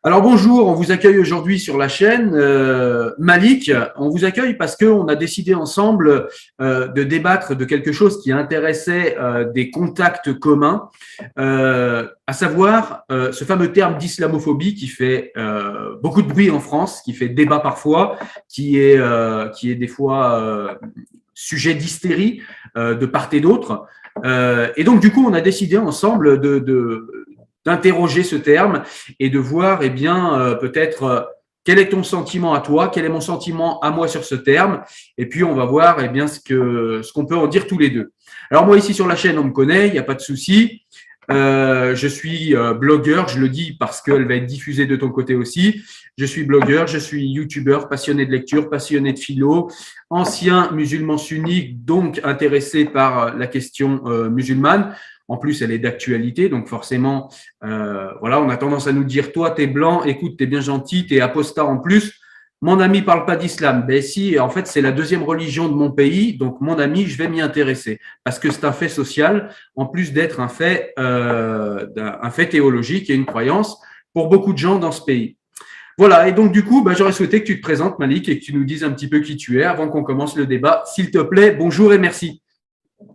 Alors bonjour, on vous accueille aujourd'hui sur la chaîne. Malik, on vous accueille parce qu'on a décidé ensemble de débattre de quelque chose qui intéressait des contacts communs, à savoir ce fameux terme d'islamophobie qui fait beaucoup de bruit en France, qui fait débat parfois, qui est des fois sujet d'hystérie de part et d'autre. Et donc du coup, on a décidé ensemble d'interroger ce terme et de voir, eh bien, peut-être quel est ton sentiment à toi, quel est mon sentiment à moi sur ce terme, et puis on va voir, eh bien, ce qu'on peut en dire tous les deux. Alors moi ici sur la chaîne, on me connaît, il n'y a pas de souci. Je suis blogueur, je le dis parce qu'elle va être diffusée de ton côté aussi. Je suis blogueur, je suis youtubeur, passionné de lecture, passionné de philo, ancien musulman sunnite, donc intéressé par la question musulmane. En plus, elle est d'actualité, donc forcément, voilà, on a tendance à nous dire, toi, t'es blanc, écoute, t'es bien gentil, t'es apostat en plus. Mon ami parle pas d'islam. Ben si, en fait, c'est la deuxième religion de mon pays, donc mon ami, je vais m'y intéresser parce que c'est un fait social, en plus d'être un fait théologique et une croyance pour beaucoup de gens dans ce pays. Voilà, et donc du coup, ben, j'aurais souhaité que tu te présentes, Malik, et que tu nous dises un petit peu qui tu es avant qu'on commence le débat. S'il te plaît, bonjour et merci.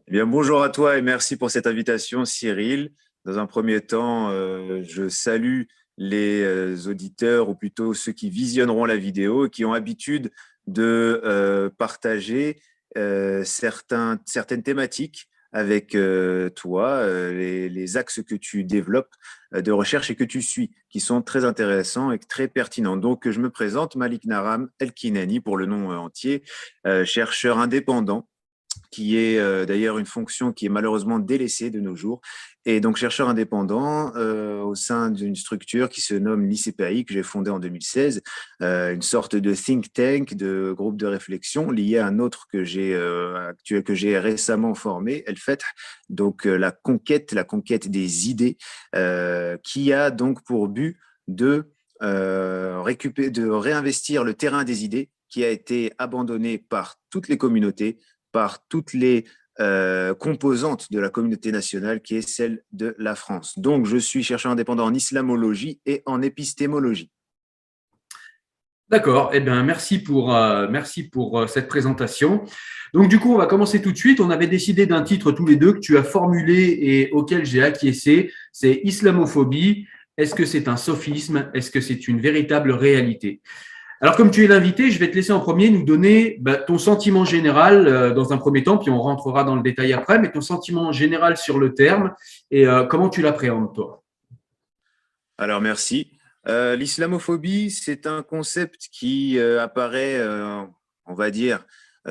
Eh bien, bonjour à toi et merci pour cette invitation, Cyril. Dans un premier temps, je salue les auditeurs ou plutôt ceux qui visionneront la vidéo et qui ont habitude de partager certaines thématiques avec toi, les axes que tu développes de recherche et que tu suis, qui sont très intéressants et très pertinents. Donc, je me présente, Malik Naram El-Kinani pour le nom entier, chercheur indépendant qui est d'ailleurs une fonction qui est malheureusement délaissée de nos jours. Et donc, chercheur indépendant au sein d'une structure qui se nomme l'ICPAI, que j'ai fondée en 2016, une sorte de think tank, de groupe de réflexion lié à un autre que j'ai récemment formé, El Fath, donc la conquête des idées, qui a donc pour but de réinvestir le terrain des idées qui a été abandonné par toutes les communautés, par toutes les composantes de la communauté nationale qui est celle de la France. Donc, je suis chercheur indépendant en islamologie et en épistémologie. D'accord, eh bien, merci pour cette présentation. Donc, du coup, on va commencer tout de suite. On avait décidé d'un titre tous les deux que tu as formulé et auquel j'ai acquiescé. C'est islamophobie. Est-ce que c'est un sophisme? Est-ce que c'est une véritable réalité? Alors, comme tu es l'invité, je vais te laisser en premier nous donner ton sentiment général dans un premier temps, puis on rentrera dans le détail après, mais ton sentiment général sur le terme et comment tu l'appréhendes, toi. Alors, merci. L'islamophobie, c'est un concept qui apparaît, on va dire,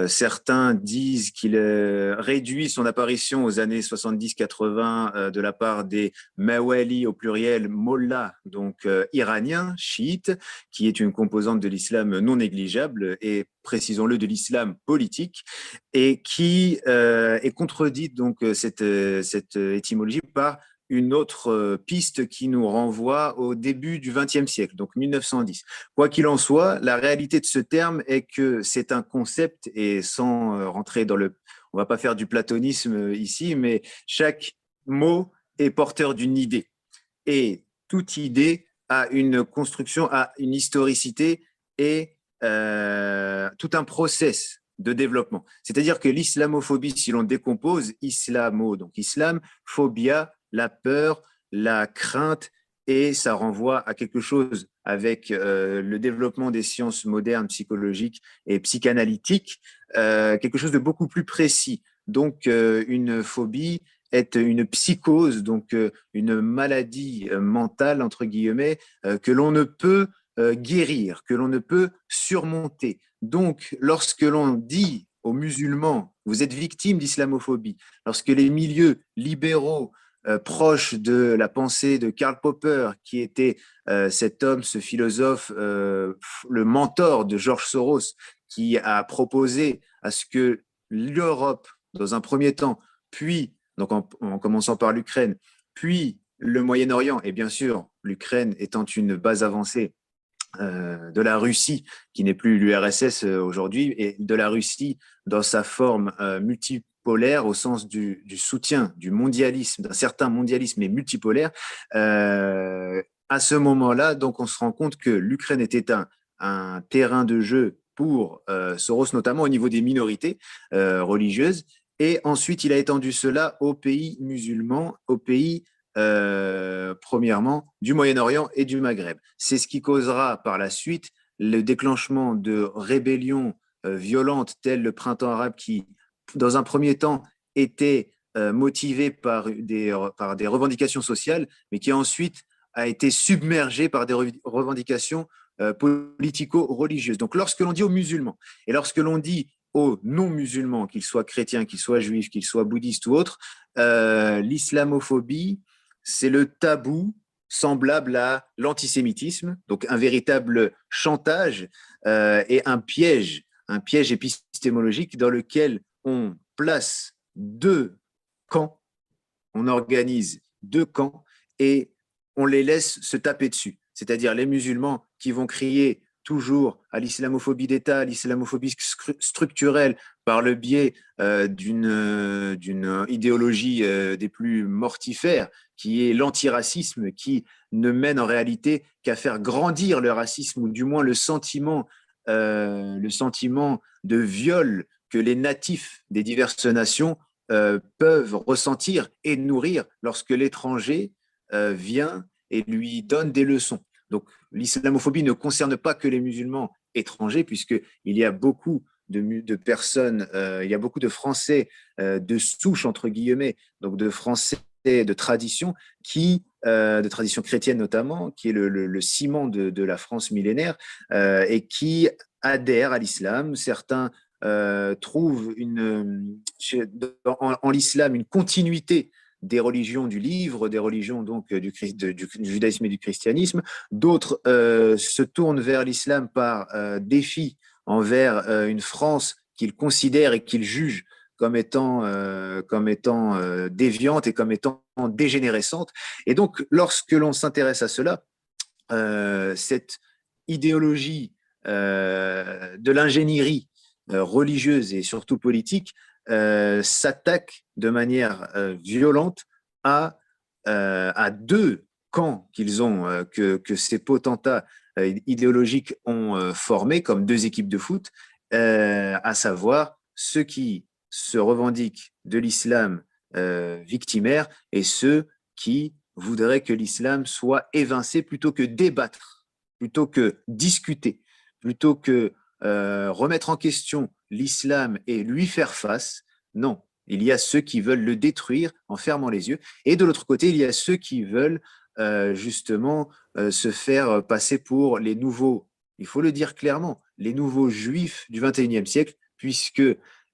certains disent qu'il réduit son apparition aux années 70-80 de la part des Mawali au pluriel Mollahs, donc iraniens, chiites, qui est une composante de l'islam non négligeable et précisons-le de l'islam politique et qui est contredite donc cette étymologie par une autre piste qui nous renvoie au début du XXe siècle, donc 1910. Quoi qu'il en soit, la réalité de ce terme est que c'est un concept, et sans rentrer dans le... On ne va pas faire du platonisme ici, mais chaque mot est porteur d'une idée. Et toute idée a une construction, a une historicité et tout un process de développement. C'est-à-dire que l'islamophobie, si l'on décompose, islamo, donc islam, phobia, la peur, la crainte, et ça renvoie à quelque chose avec le développement des sciences modernes, psychologiques et psychanalytiques, quelque chose de beaucoup plus précis. Donc, une phobie est une psychose, donc une maladie mentale, entre guillemets, que l'on ne peut guérir, que l'on ne peut surmonter. Donc, lorsque l'on dit aux musulmans, vous êtes victime d'islamophobie, lorsque les milieux libéraux proches de la pensée de Karl Popper, qui était cet homme, ce philosophe, le mentor de George Soros, qui a proposé à ce que l'Europe, dans un premier temps, puis, donc en commençant par l'Ukraine, puis le Moyen-Orient, et bien sûr, l'Ukraine étant une base avancée de la Russie, qui n'est plus l'URSS aujourd'hui, et de la Russie dans sa forme multipolaire au sens du soutien, du mondialisme, d'un certain mondialisme et multipolaire, à ce moment-là, donc, on se rend compte que l'Ukraine était un terrain de jeu pour Soros, notamment au niveau des minorités religieuses. Et ensuite, il a étendu cela aux pays musulmans, aux pays, premièrement, du Moyen-Orient et du Maghreb. C'est ce qui causera par la suite le déclenchement de rébellions violentes telles le printemps arabe qui, dans un premier temps, était motivé par des revendications sociales, mais qui ensuite a été submergé par des revendications politico-religieuses. Donc, lorsque l'on dit aux musulmans et lorsque l'on dit aux non-musulmans, qu'ils soient chrétiens, qu'ils soient juifs, qu'ils soient bouddhistes ou autres, l'islamophobie, c'est le tabou semblable à l'antisémitisme, donc un véritable chantage et un piège épistémologique dans lequel on place deux camps, on organise deux camps et on les laisse se taper dessus. C'est-à-dire les musulmans qui vont crier toujours à l'islamophobie d'État, à l'islamophobie structurelle par le biais d'une idéologie des plus mortifères, qui est l'antiracisme, qui ne mène en réalité qu'à faire grandir le racisme, ou du moins le sentiment de viol que les natifs des diverses nations peuvent ressentir et nourrir lorsque l'étranger vient et lui donne des leçons. Donc, l'islamophobie ne concerne pas que les musulmans étrangers, puisqu'il y a beaucoup de personnes, il y a beaucoup de Français de souche, entre guillemets, donc de Français de tradition, de tradition chrétienne notamment, qui est le ciment de la France millénaire, et qui adhèrent à l'islam. Certains trouvent en l'islam une continuité des religions du livre, des religions donc du judaïsme et du christianisme. D'autres se tournent vers l'islam par défi envers une France qu'ils considèrent et qu'ils jugent comme étant déviante et comme étant dégénérescente. Et donc, lorsque l'on s'intéresse à cela, cette idéologie de l'ingénierie religieuse et surtout politique s'attaque de manière violente à deux camps que ces potentats idéologiques ont formés comme deux équipes de foot, à savoir ceux qui se revendiquent de l'islam victimaire et ceux qui voudraient que l'islam soit évincé plutôt que débattre, plutôt que discuter, plutôt que remettre en question l'islam et lui faire face. Non, il y a ceux qui veulent le détruire en fermant les yeux. Et de l'autre côté, il y a ceux qui veulent justement se faire passer pour les nouveaux, il faut le dire clairement, les nouveaux juifs du XXIe siècle, puisque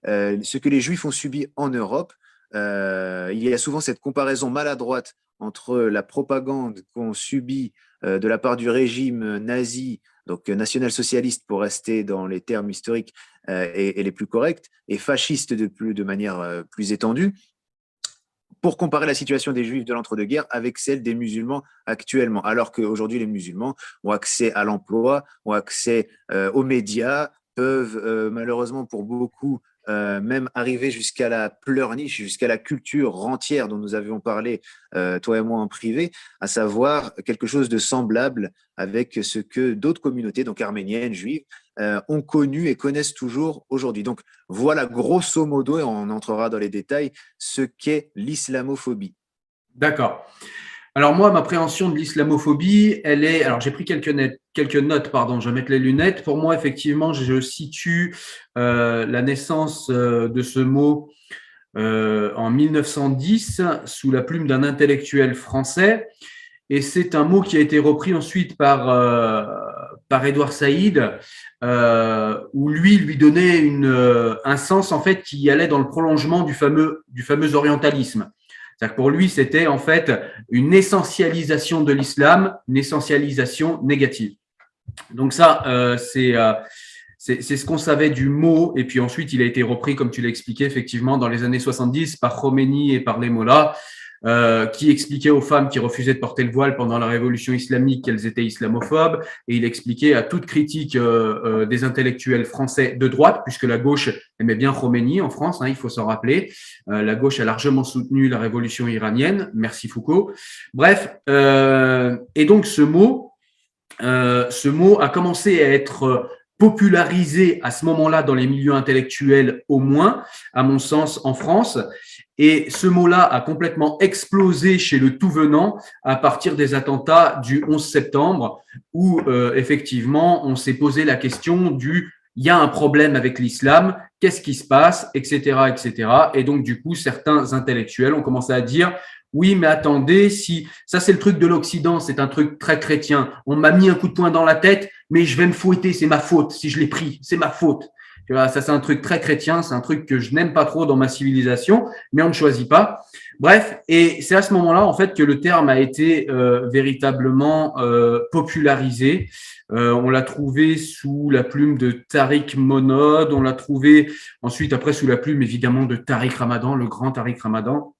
ce que les juifs ont subi en Europe, il y a souvent cette comparaison maladroite entre la propagande qu'ont subie de la part du régime nazi, donc national-socialiste pour rester dans les termes historiques et les plus corrects, et fasciste de manière plus étendue, pour comparer la situation des juifs de l'entre-deux-guerres avec celle des musulmans actuellement, alors qu'aujourd'hui les musulmans ont accès à l'emploi, ont accès aux médias, peuvent malheureusement pour beaucoup même arriver jusqu'à la pleurniche, jusqu'à la culture rentière dont nous avions parlé, toi et moi en privé, à savoir quelque chose de semblable avec ce que d'autres communautés, donc arméniennes, juives, ont connu et connaissent toujours aujourd'hui. Donc voilà grosso modo, et on entrera dans les détails, ce qu'est l'islamophobie. D'accord. Alors moi, ma préhension de l'islamophobie, elle est… Alors j'ai pris quelques notes, pardon, je vais mettre les lunettes. Pour moi, effectivement, je situe la naissance de ce mot en 1910 sous la plume d'un intellectuel français. Et c'est un mot qui a été repris ensuite par Édouard Saïd, où lui donnait un sens en fait qui allait dans le prolongement du fameux orientalisme. C'est-à-dire que pour lui, c'était en fait une essentialisation de l'islam, une essentialisation négative. Donc ça, c'est ce qu'on savait du mot. Et puis ensuite, il a été repris, comme tu l'as expliqué, effectivement, dans les années 70 par Khomeini et par les mollahs. qui expliquait aux femmes qui refusaient de porter le voile pendant la révolution islamique qu'elles étaient islamophobes, et il expliquait à toute critique des intellectuels français de droite, puisque la gauche aimait bien Khomeini en France, il faut s'en rappeler. La gauche a largement soutenu la révolution iranienne, merci Foucault. Bref, et donc ce mot a commencé à être popularisé à ce moment-là dans les milieux intellectuels, au moins, à mon sens, en France. Et ce mot-là a complètement explosé chez le tout venant à partir des attentats du 11 septembre, où effectivement, on s'est posé la question du il y a un problème avec l'islam, qu'est-ce qui se passe, etc., etc. Et donc, du coup, certains intellectuels ont commencé à dire oui, mais attendez, si ça c'est le truc de l'Occident, c'est un truc très chrétien. On m'a mis un coup de poing dans la tête, mais je vais me fouetter, c'est ma faute. Si je l'ai pris, c'est ma faute. Tu vois, ça c'est un truc très chrétien, c'est un truc que je n'aime pas trop dans ma civilisation, mais on ne choisit pas. Bref, et c'est à ce moment-là en fait que le terme a été véritablement popularisé. On l'a trouvé sous la plume de Tariq Monod, on l'a trouvé ensuite après sous la plume évidemment de Tariq Ramadan, le grand Tariq Ramadan.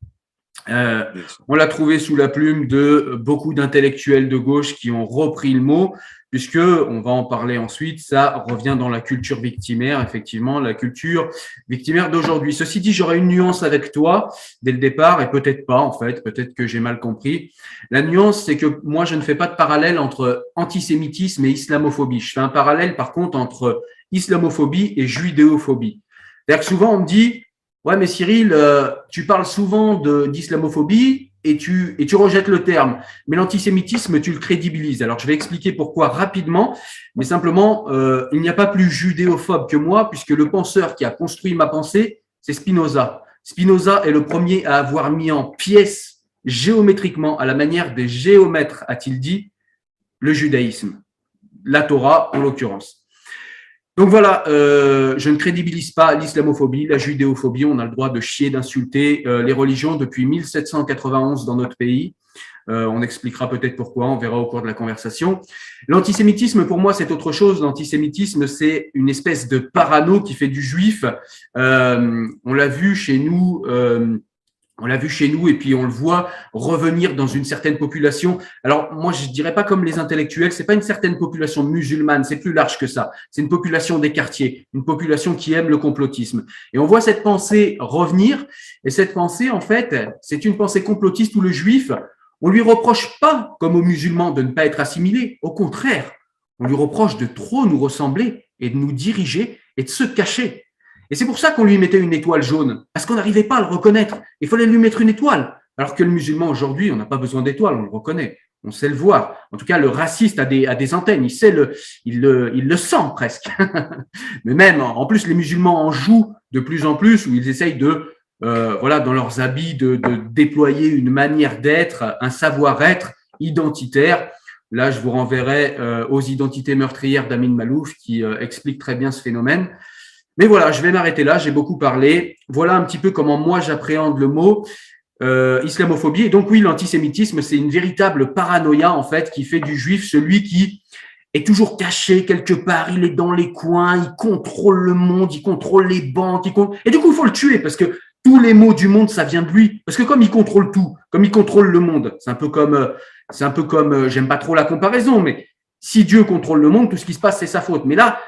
On l'a trouvé sous la plume de beaucoup d'intellectuels de gauche qui ont repris le mot, puisque, on va en parler ensuite, ça revient dans la culture victimaire, effectivement, la culture victimaire d'aujourd'hui. Ceci dit, j'aurais une nuance avec toi dès le départ, et peut-être pas, en fait, peut-être que j'ai mal compris. La nuance, c'est que moi, je ne fais pas de parallèle entre antisémitisme et islamophobie. Je fais un parallèle, par contre, entre islamophobie et judéophobie. C'est-à-dire que souvent, on me dit, ouais, mais Cyril, tu parles souvent d'islamophobie et tu rejettes le terme. Mais l'antisémitisme, tu le crédibilises. Alors, je vais expliquer pourquoi rapidement, mais simplement, il n'y a pas plus judéophobe que moi, puisque le penseur qui a construit ma pensée, c'est Spinoza. Spinoza est le premier à avoir mis en pièces géométriquement, à la manière des géomètres, a-t-il dit, le judaïsme, la Torah en l'occurrence. Donc voilà, je ne crédibilise pas l'islamophobie, la judéophobie. On a le droit de chier, d'insulter les religions depuis 1791 dans notre pays. On expliquera peut-être pourquoi, on verra au cours de la conversation. L'antisémitisme, pour moi, c'est autre chose. L'antisémitisme, c'est une espèce de parano qui fait du juif. On l'a vu chez nous. On l'a vu chez nous et puis on le voit revenir dans une certaine population. Alors moi je dirais pas comme les intellectuels, c'est pas une certaine population musulmane, c'est plus large que ça. C'est une population des quartiers, une population qui aime le complotisme. Et on voit cette pensée revenir et cette pensée en fait, c'est une pensée complotiste où le juif, on lui reproche pas comme aux musulmans de ne pas être assimilé, au contraire, on lui reproche de trop nous ressembler et de nous diriger et de se cacher. Et c'est pour ça qu'on lui mettait une étoile jaune, parce qu'on n'arrivait pas à le reconnaître. Il fallait lui mettre une étoile. Alors que le musulman aujourd'hui, on n'a pas besoin d'étoile, on le reconnaît, on sait le voir. En tout cas, le raciste a des antennes, il le sent presque. Mais même, en plus, les musulmans en jouent de plus en plus, où ils essayent voilà, dans leurs habits, de déployer une manière d'être, un savoir-être identitaire. Là, je vous renverrai aux identités meurtrières d'Amin Malouf, qui explique très bien ce phénomène. Mais voilà, je vais m'arrêter là, j'ai beaucoup parlé. Voilà un petit peu comment moi j'appréhende le mot islamophobie. Et donc oui, l'antisémitisme, c'est une véritable paranoïa en fait qui fait du juif celui qui est toujours caché quelque part, il est dans les coins, il contrôle le monde, il contrôle les banques, et du coup il faut le tuer parce que tous les maux du monde, ça vient de lui. Parce que comme il contrôle tout, comme il contrôle le monde, c'est un peu comme, j'aime pas trop la comparaison, mais si Dieu contrôle le monde, tout ce qui se passe, c'est sa faute. Mais là,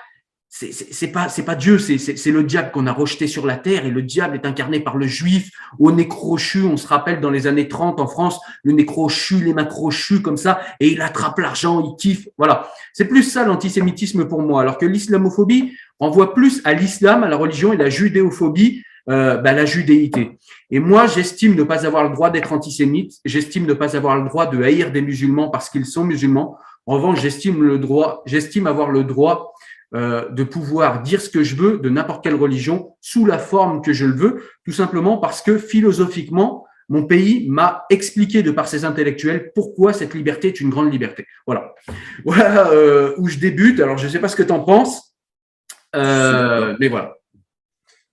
c'est pas Dieu, c'est le diable qu'on a rejeté sur la terre et le diable est incarné par le juif au nez crochu. On se rappelle dans les années 30 en France, le nez crochu, les mains crochues comme ça et il attrape l'argent, il kiffe. Voilà. C'est plus ça l'antisémitisme pour moi. Alors que l'islamophobie renvoie plus à l'islam, à la religion et la judéophobie, la judéité. Et moi, j'estime ne pas avoir le droit d'être antisémite. J'estime ne pas avoir le droit de haïr des musulmans parce qu'ils sont musulmans. En revanche, j'estime avoir le droit de pouvoir dire ce que je veux de n'importe quelle religion sous la forme que je le veux, tout simplement parce que philosophiquement, mon pays m'a expliqué de par ses intellectuels pourquoi cette liberté est une grande liberté. Voilà, voilà où je débute. Alors, je ne sais pas ce que tu en penses, mais voilà.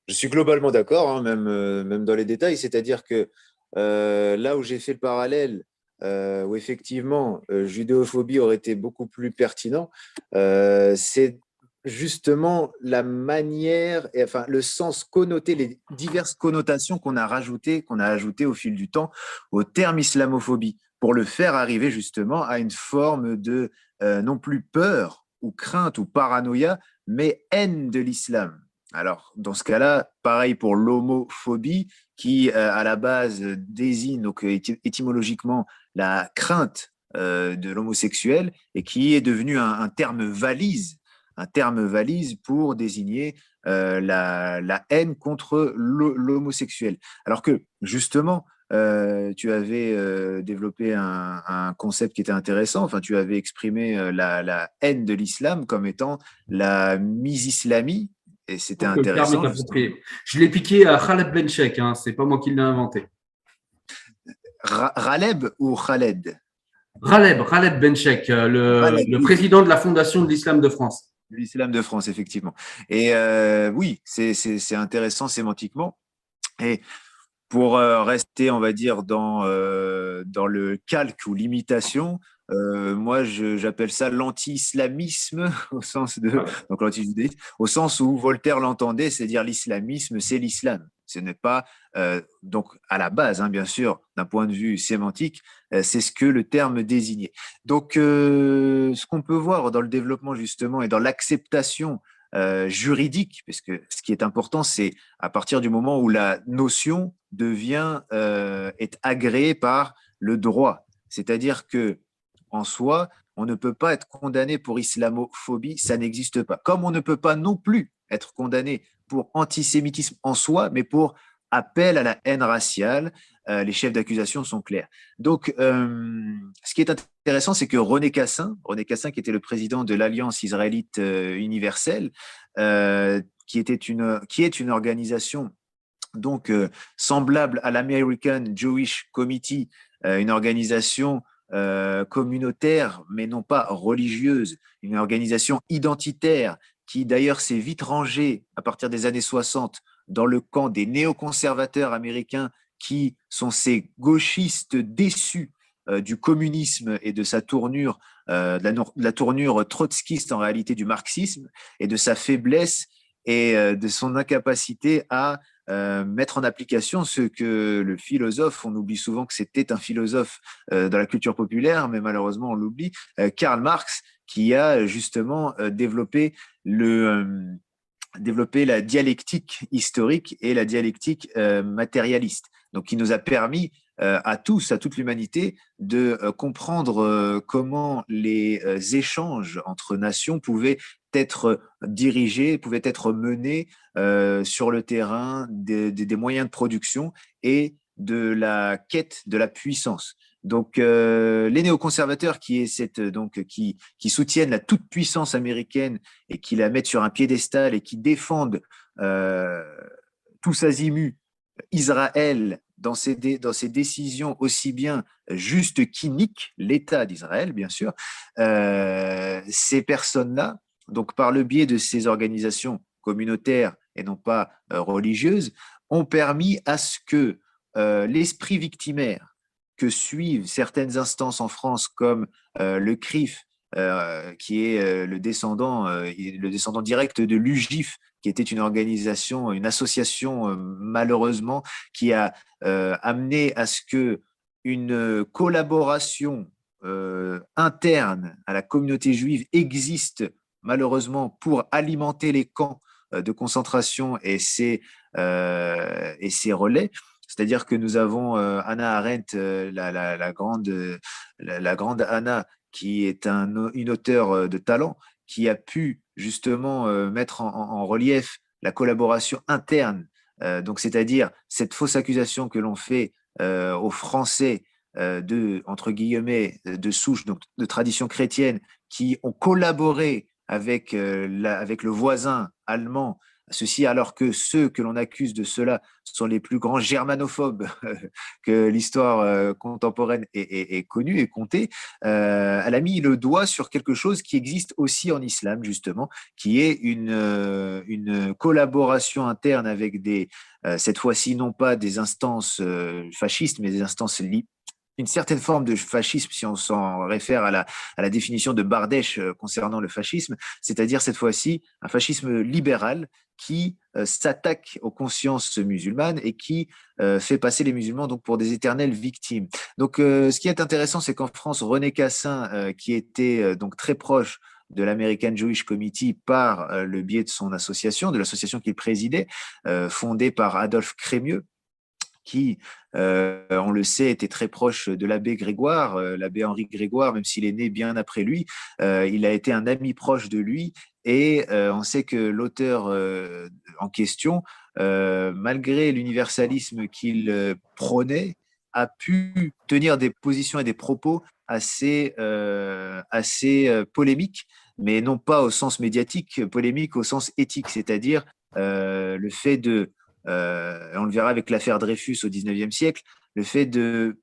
Je suis globalement d'accord, hein, même dans les détails. C'est-à-dire que là où j'ai fait le parallèle, où effectivement, judéophobie aurait été beaucoup plus pertinent, c'est justement la manière, et enfin le sens connoté, les diverses connotations qu'on a ajoutées au fil du temps au terme islamophobie, pour le faire arriver justement à une forme de non plus peur ou crainte ou paranoïa, mais haine de l'islam. Alors, dans ce cas-là, pareil pour l'homophobie, qui à la base désigne donc étymologiquement la crainte de l'homosexuel et qui est devenu un terme valise pour désigner la haine contre l'homosexuel. Alors que, justement, tu avais développé un concept qui était intéressant, enfin, tu avais exprimé la haine de l'islam comme étant la misislamie, et Je c'était trouve que le terme est intéressant, justement. approprié. Je l'ai piqué à Khaled Benchek, hein, c'est pas moi qui l'ai inventé. Raleb ou Khaled? Khaled Benchek, Raleb, le oui, président de la Fondation de l'Islam de France. l'islam de France, effectivement. Et oui, c'est intéressant sémantiquement. Et pour rester, on va dire, dans le calque ou l'imitation, moi, j'appelle ça l'anti-islamisme au sens de, Voilà. donc l'anti-judaïsme, au sens où Voltaire l'entendait, c'est-à-dire l'islamisme, c'est l'islam. Ce n'est pas, donc à la base, hein, bien sûr, d'un point de vue sémantique, c'est ce que le terme désignait. Donc, ce qu'on peut voir dans le développement justement et dans l'acceptation juridique, parce que ce qui est important, c'est à partir du moment où la notion est agréée par le droit. C'est-à-dire que en soi, on ne peut pas être condamné pour islamophobie, ça n'existe pas. Comme on ne peut pas non plus être condamné pour antisémitisme en soi, mais pour appel à la haine raciale, les chefs d'accusation sont clairs. Donc, ce qui est intéressant, c'est que René Cassin, qui était le président de l'Alliance israélite universelle, qui est une organisation donc semblable à l'American Jewish Committee, une organisation communautaire, mais non pas religieuse, une organisation identitaire qui d'ailleurs s'est vite rangée à partir des années 60 dans le camp des néoconservateurs américains qui sont ces gauchistes déçus du communisme et de sa tournure, de la tournure trotskiste en réalité du marxisme et de sa faiblesse et de son incapacité à mettre en application ce que le philosophe, on oublie souvent que c'était un philosophe dans la culture populaire, mais malheureusement on l'oublie, Karl Marx, qui a justement développé la dialectique historique et la dialectique matérialiste. Donc, qui nous a permis à tous, à toute l'humanité, de comprendre comment les échanges entre nations pouvaient être dirigés, pouvaient être menés sur le terrain des moyens de production et de la quête de la puissance. Donc, les néoconservateurs qui soutiennent la toute-puissance américaine et qui la mettent sur un piédestal et qui défendent euh, tous azimuts Israël dans ses décisions aussi bien justes qu'iniques, l'État d'Israël, bien sûr, ces personnes-là, donc par le biais de ces organisations communautaires et non pas religieuses, ont permis à ce que l'esprit victimaire que suivent certaines instances en France comme le CRIF, qui est le descendant direct de l'UGIF, qui était une organisation, une association, malheureusement, qui a amené à ce que une collaboration interne à la communauté juive existe, malheureusement, pour alimenter les camps de concentration et ses relais. C'est-à-dire que nous avons Hannah Arendt, la grande Hannah, qui est une auteure de talent, qui a pu justement mettre en relief la collaboration interne. Donc, c'est-à-dire cette fausse accusation que l'on fait aux Français entre guillemets, de souche, donc de tradition chrétienne, qui ont collaboré avec le voisin allemand. Ceci alors que ceux que l'on accuse de cela sont les plus grands germanophobes que l'histoire contemporaine ait connu et compté. Elle a mis le doigt sur quelque chose qui existe aussi en islam, justement, qui est une collaboration interne avec cette fois-ci, non pas des instances fascistes, mais des instances une certaine forme de fascisme, si on s'en réfère à la définition de Bardèche concernant le fascisme, c'est-à-dire cette fois-ci un fascisme libéral qui s'attaque aux consciences musulmanes et qui fait passer les musulmans donc pour des éternelles victimes. Donc, ce qui est intéressant, c'est qu'en France, René Cassin, qui était donc très proche de l'American Jewish Committee par le biais de son association, de l'association qu'il présidait, fondée par Adolphe Crémieux, qui, on le sait, était très proche de l'abbé Grégoire, l'abbé Henri Grégoire, même s'il est né bien après lui. Il a été un ami proche de lui et on sait que l'auteur en question, malgré l'universalisme qu'il prônait, a pu tenir des positions et des propos assez polémiques, mais non pas au sens médiatique, polémique au sens éthique, c'est-à-dire le fait de on le verra avec l'affaire Dreyfus au XIXe siècle, le fait de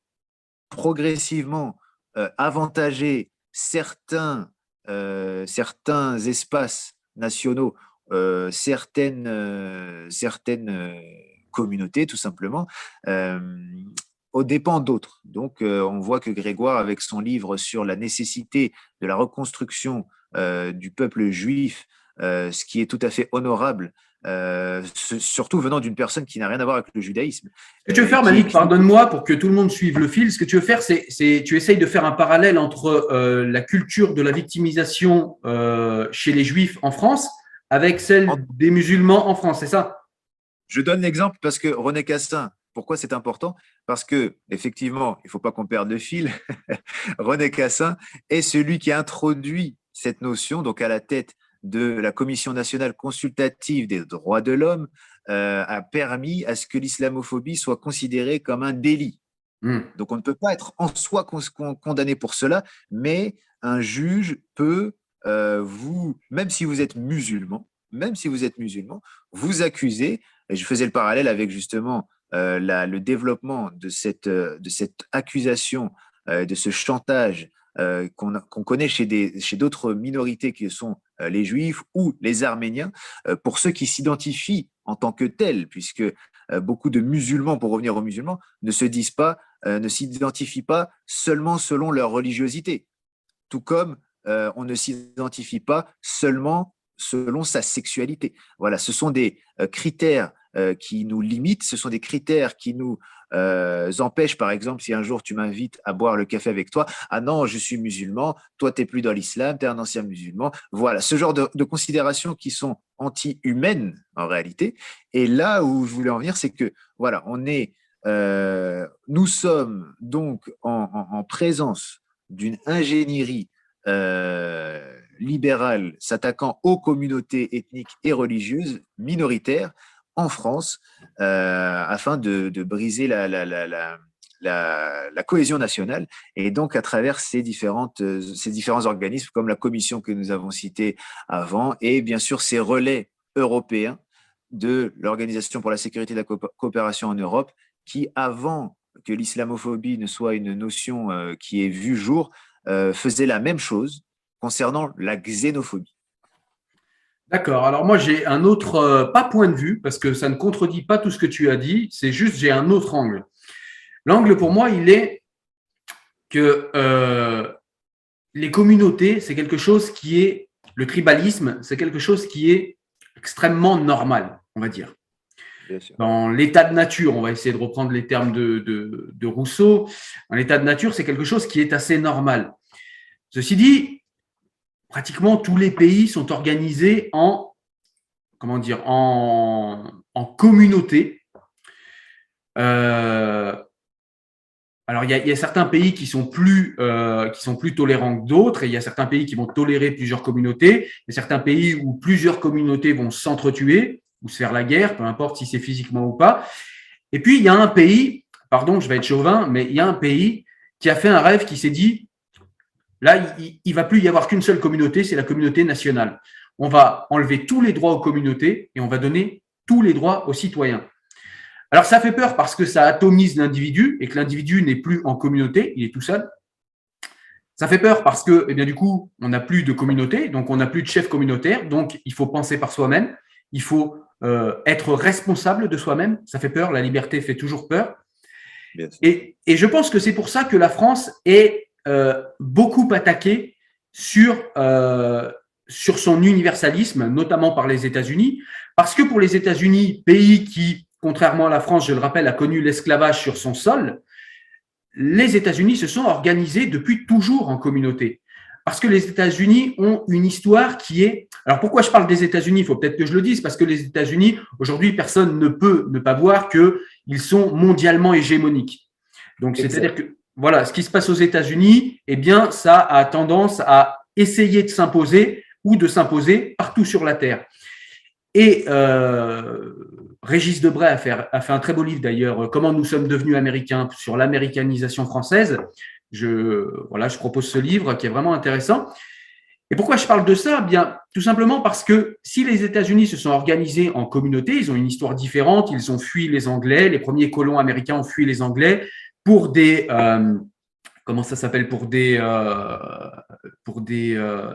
progressivement avantager certains espaces nationaux, certaines communautés, tout simplement, aux dépens d'autres. Donc, on voit que Grégoire, avec son livre sur la nécessité de la reconstruction du peuple juif, ce qui est tout à fait honorable, surtout venant d'une personne qui n'a rien à voir avec le judaïsme. Ce que tu veux faire, Malik, pardonne-moi pour que tout le monde suive le fil. Ce que tu veux faire, c'est tu essayes de faire un parallèle entre la culture de la victimisation chez les Juifs en France avec celle des musulmans en France, c'est ça? Je donne l'exemple parce que René Cassin, pourquoi c'est important? Parce que, effectivement, il ne faut pas qu'on perde le fil. René Cassin est celui qui a introduit cette notion, donc à la tête de la Commission nationale consultative des droits de l'homme, a permis à ce que l'islamophobie soit considérée comme un délit. Donc on ne peut pas être en soi condamné pour cela, mais un juge peut même si vous êtes musulman, vous accuser. Et je faisais le parallèle avec justement le développement de cette accusation, de ce chantage qu'on connaît chez d'autres minorités qui sont les Juifs ou les Arméniens, pour ceux qui s'identifient en tant que tels, puisque beaucoup de musulmans, pour revenir aux musulmans, ne s'identifient pas seulement selon leur religiosité, tout comme on ne s'identifie pas seulement selon sa sexualité. Voilà, ce sont des critères qui nous limitent, ce sont des critères qui nous empêchent, par exemple, si un jour tu m'invites à boire le café avec toi, ah non, je suis musulman, toi tu n'es plus dans l'islam, tu es un ancien musulman. Voilà, ce genre de considérations qui sont anti-humaines en réalité. Et là où je voulais en venir, c'est que voilà, nous sommes donc en présence d'une ingénierie libérale s'attaquant aux communautés ethniques et religieuses minoritaires en France, afin de briser la cohésion nationale, et donc à travers ces différents organismes comme la commission que nous avons citée avant, et bien sûr ces relais européens de l'Organisation pour la sécurité et la coopération en Europe, qui, avant que l'islamophobie ne soit une notion qui ait vu jour, faisait la même chose concernant la xénophobie. D'accord. Alors moi, j'ai un autre, pas point de vue, parce que ça ne contredit pas tout ce que tu as dit, c'est juste j'ai un autre angle. L'angle pour moi, il est que les communautés, c'est quelque chose qui est, le tribalisme, c'est quelque chose qui est extrêmement normal, on va dire. Dans l'état de nature, on va essayer de reprendre les termes de Rousseau, dans l'état de nature, c'est quelque chose qui est assez normal. Ceci dit, pratiquement tous les pays sont organisés en communauté. Alors, il y a certains pays qui sont plus tolérants que d'autres, et il y a certains pays qui vont tolérer plusieurs communautés. Il y a certains pays où plusieurs communautés vont s'entretuer ou se faire la guerre, peu importe si c'est physiquement ou pas. Et puis, il y a un pays, pardon, je vais être chauvin, mais il y a un pays qui a fait un rêve, qui s'est dit, là, il ne va plus y avoir qu'une seule communauté, c'est la communauté nationale. On va enlever tous les droits aux communautés et on va donner tous les droits aux citoyens. Alors, ça fait peur parce que ça atomise l'individu et que l'individu n'est plus en communauté, il est tout seul. Ça fait peur parce que, eh bien, du coup, on n'a plus de communauté, donc on n'a plus de chef communautaire, donc il faut penser par soi-même, il faut être responsable de soi-même. Ça fait peur, la liberté fait toujours peur. bien sûr. Et je pense que c'est pour ça que la France est beaucoup attaquée sur son universalisme, notamment par les États-Unis, parce que pour les États-Unis, pays qui, contrairement à la France, je le rappelle, a connu l'esclavage sur son sol, les États-Unis se sont organisés depuis toujours en communauté. Parce que les États-Unis ont une histoire qui est… Alors pourquoi je parle des États-Unis? Il faut peut-être que je le dise, parce que les États-Unis, aujourd'hui, personne ne peut ne pas voir qu'ils sont mondialement hégémoniques. Donc, c'est-à-dire que voilà, ce qui se passe aux États-Unis, eh bien, ça a tendance à essayer de s'imposer ou de s'imposer partout sur la Terre. Et Régis Debray a fait un très beau livre d'ailleurs, Comment nous sommes devenus américains, sur l'américanisation française. Je propose ce livre qui est vraiment intéressant. Et pourquoi je parle de ça? Bien, tout simplement parce que si les États-Unis se sont organisés en communauté, ils ont une histoire différente, ils ont fui les Anglais, les premiers colons américains ont fui les Anglais pour des… comment ça s'appelle, pour des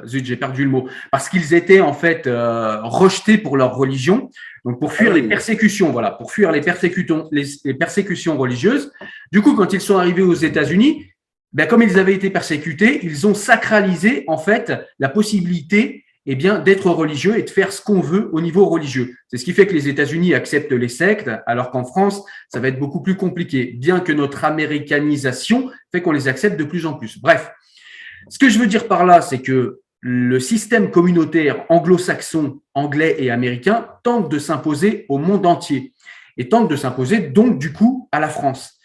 zut, j'ai perdu le mot, parce qu'ils étaient en fait rejetés pour leur religion, donc pour fuir les persécutions, voilà, pour fuir les persécutions religieuses. Du coup, quand ils sont arrivés aux États-Unis, ben, comme ils avaient été persécutés, ils ont sacralisé en fait la possibilité eh bien, d'être religieux et de faire ce qu'on veut au niveau religieux. C'est ce qui fait que les États-Unis acceptent les sectes, alors qu'en France, ça va être beaucoup plus compliqué, bien que notre américanisation fait qu'on les accepte de plus en plus. Bref, ce que je veux dire par là, c'est que le système communautaire anglo-saxon, anglais et américain tente de s'imposer au monde entier et tente de s'imposer donc du coup à la France.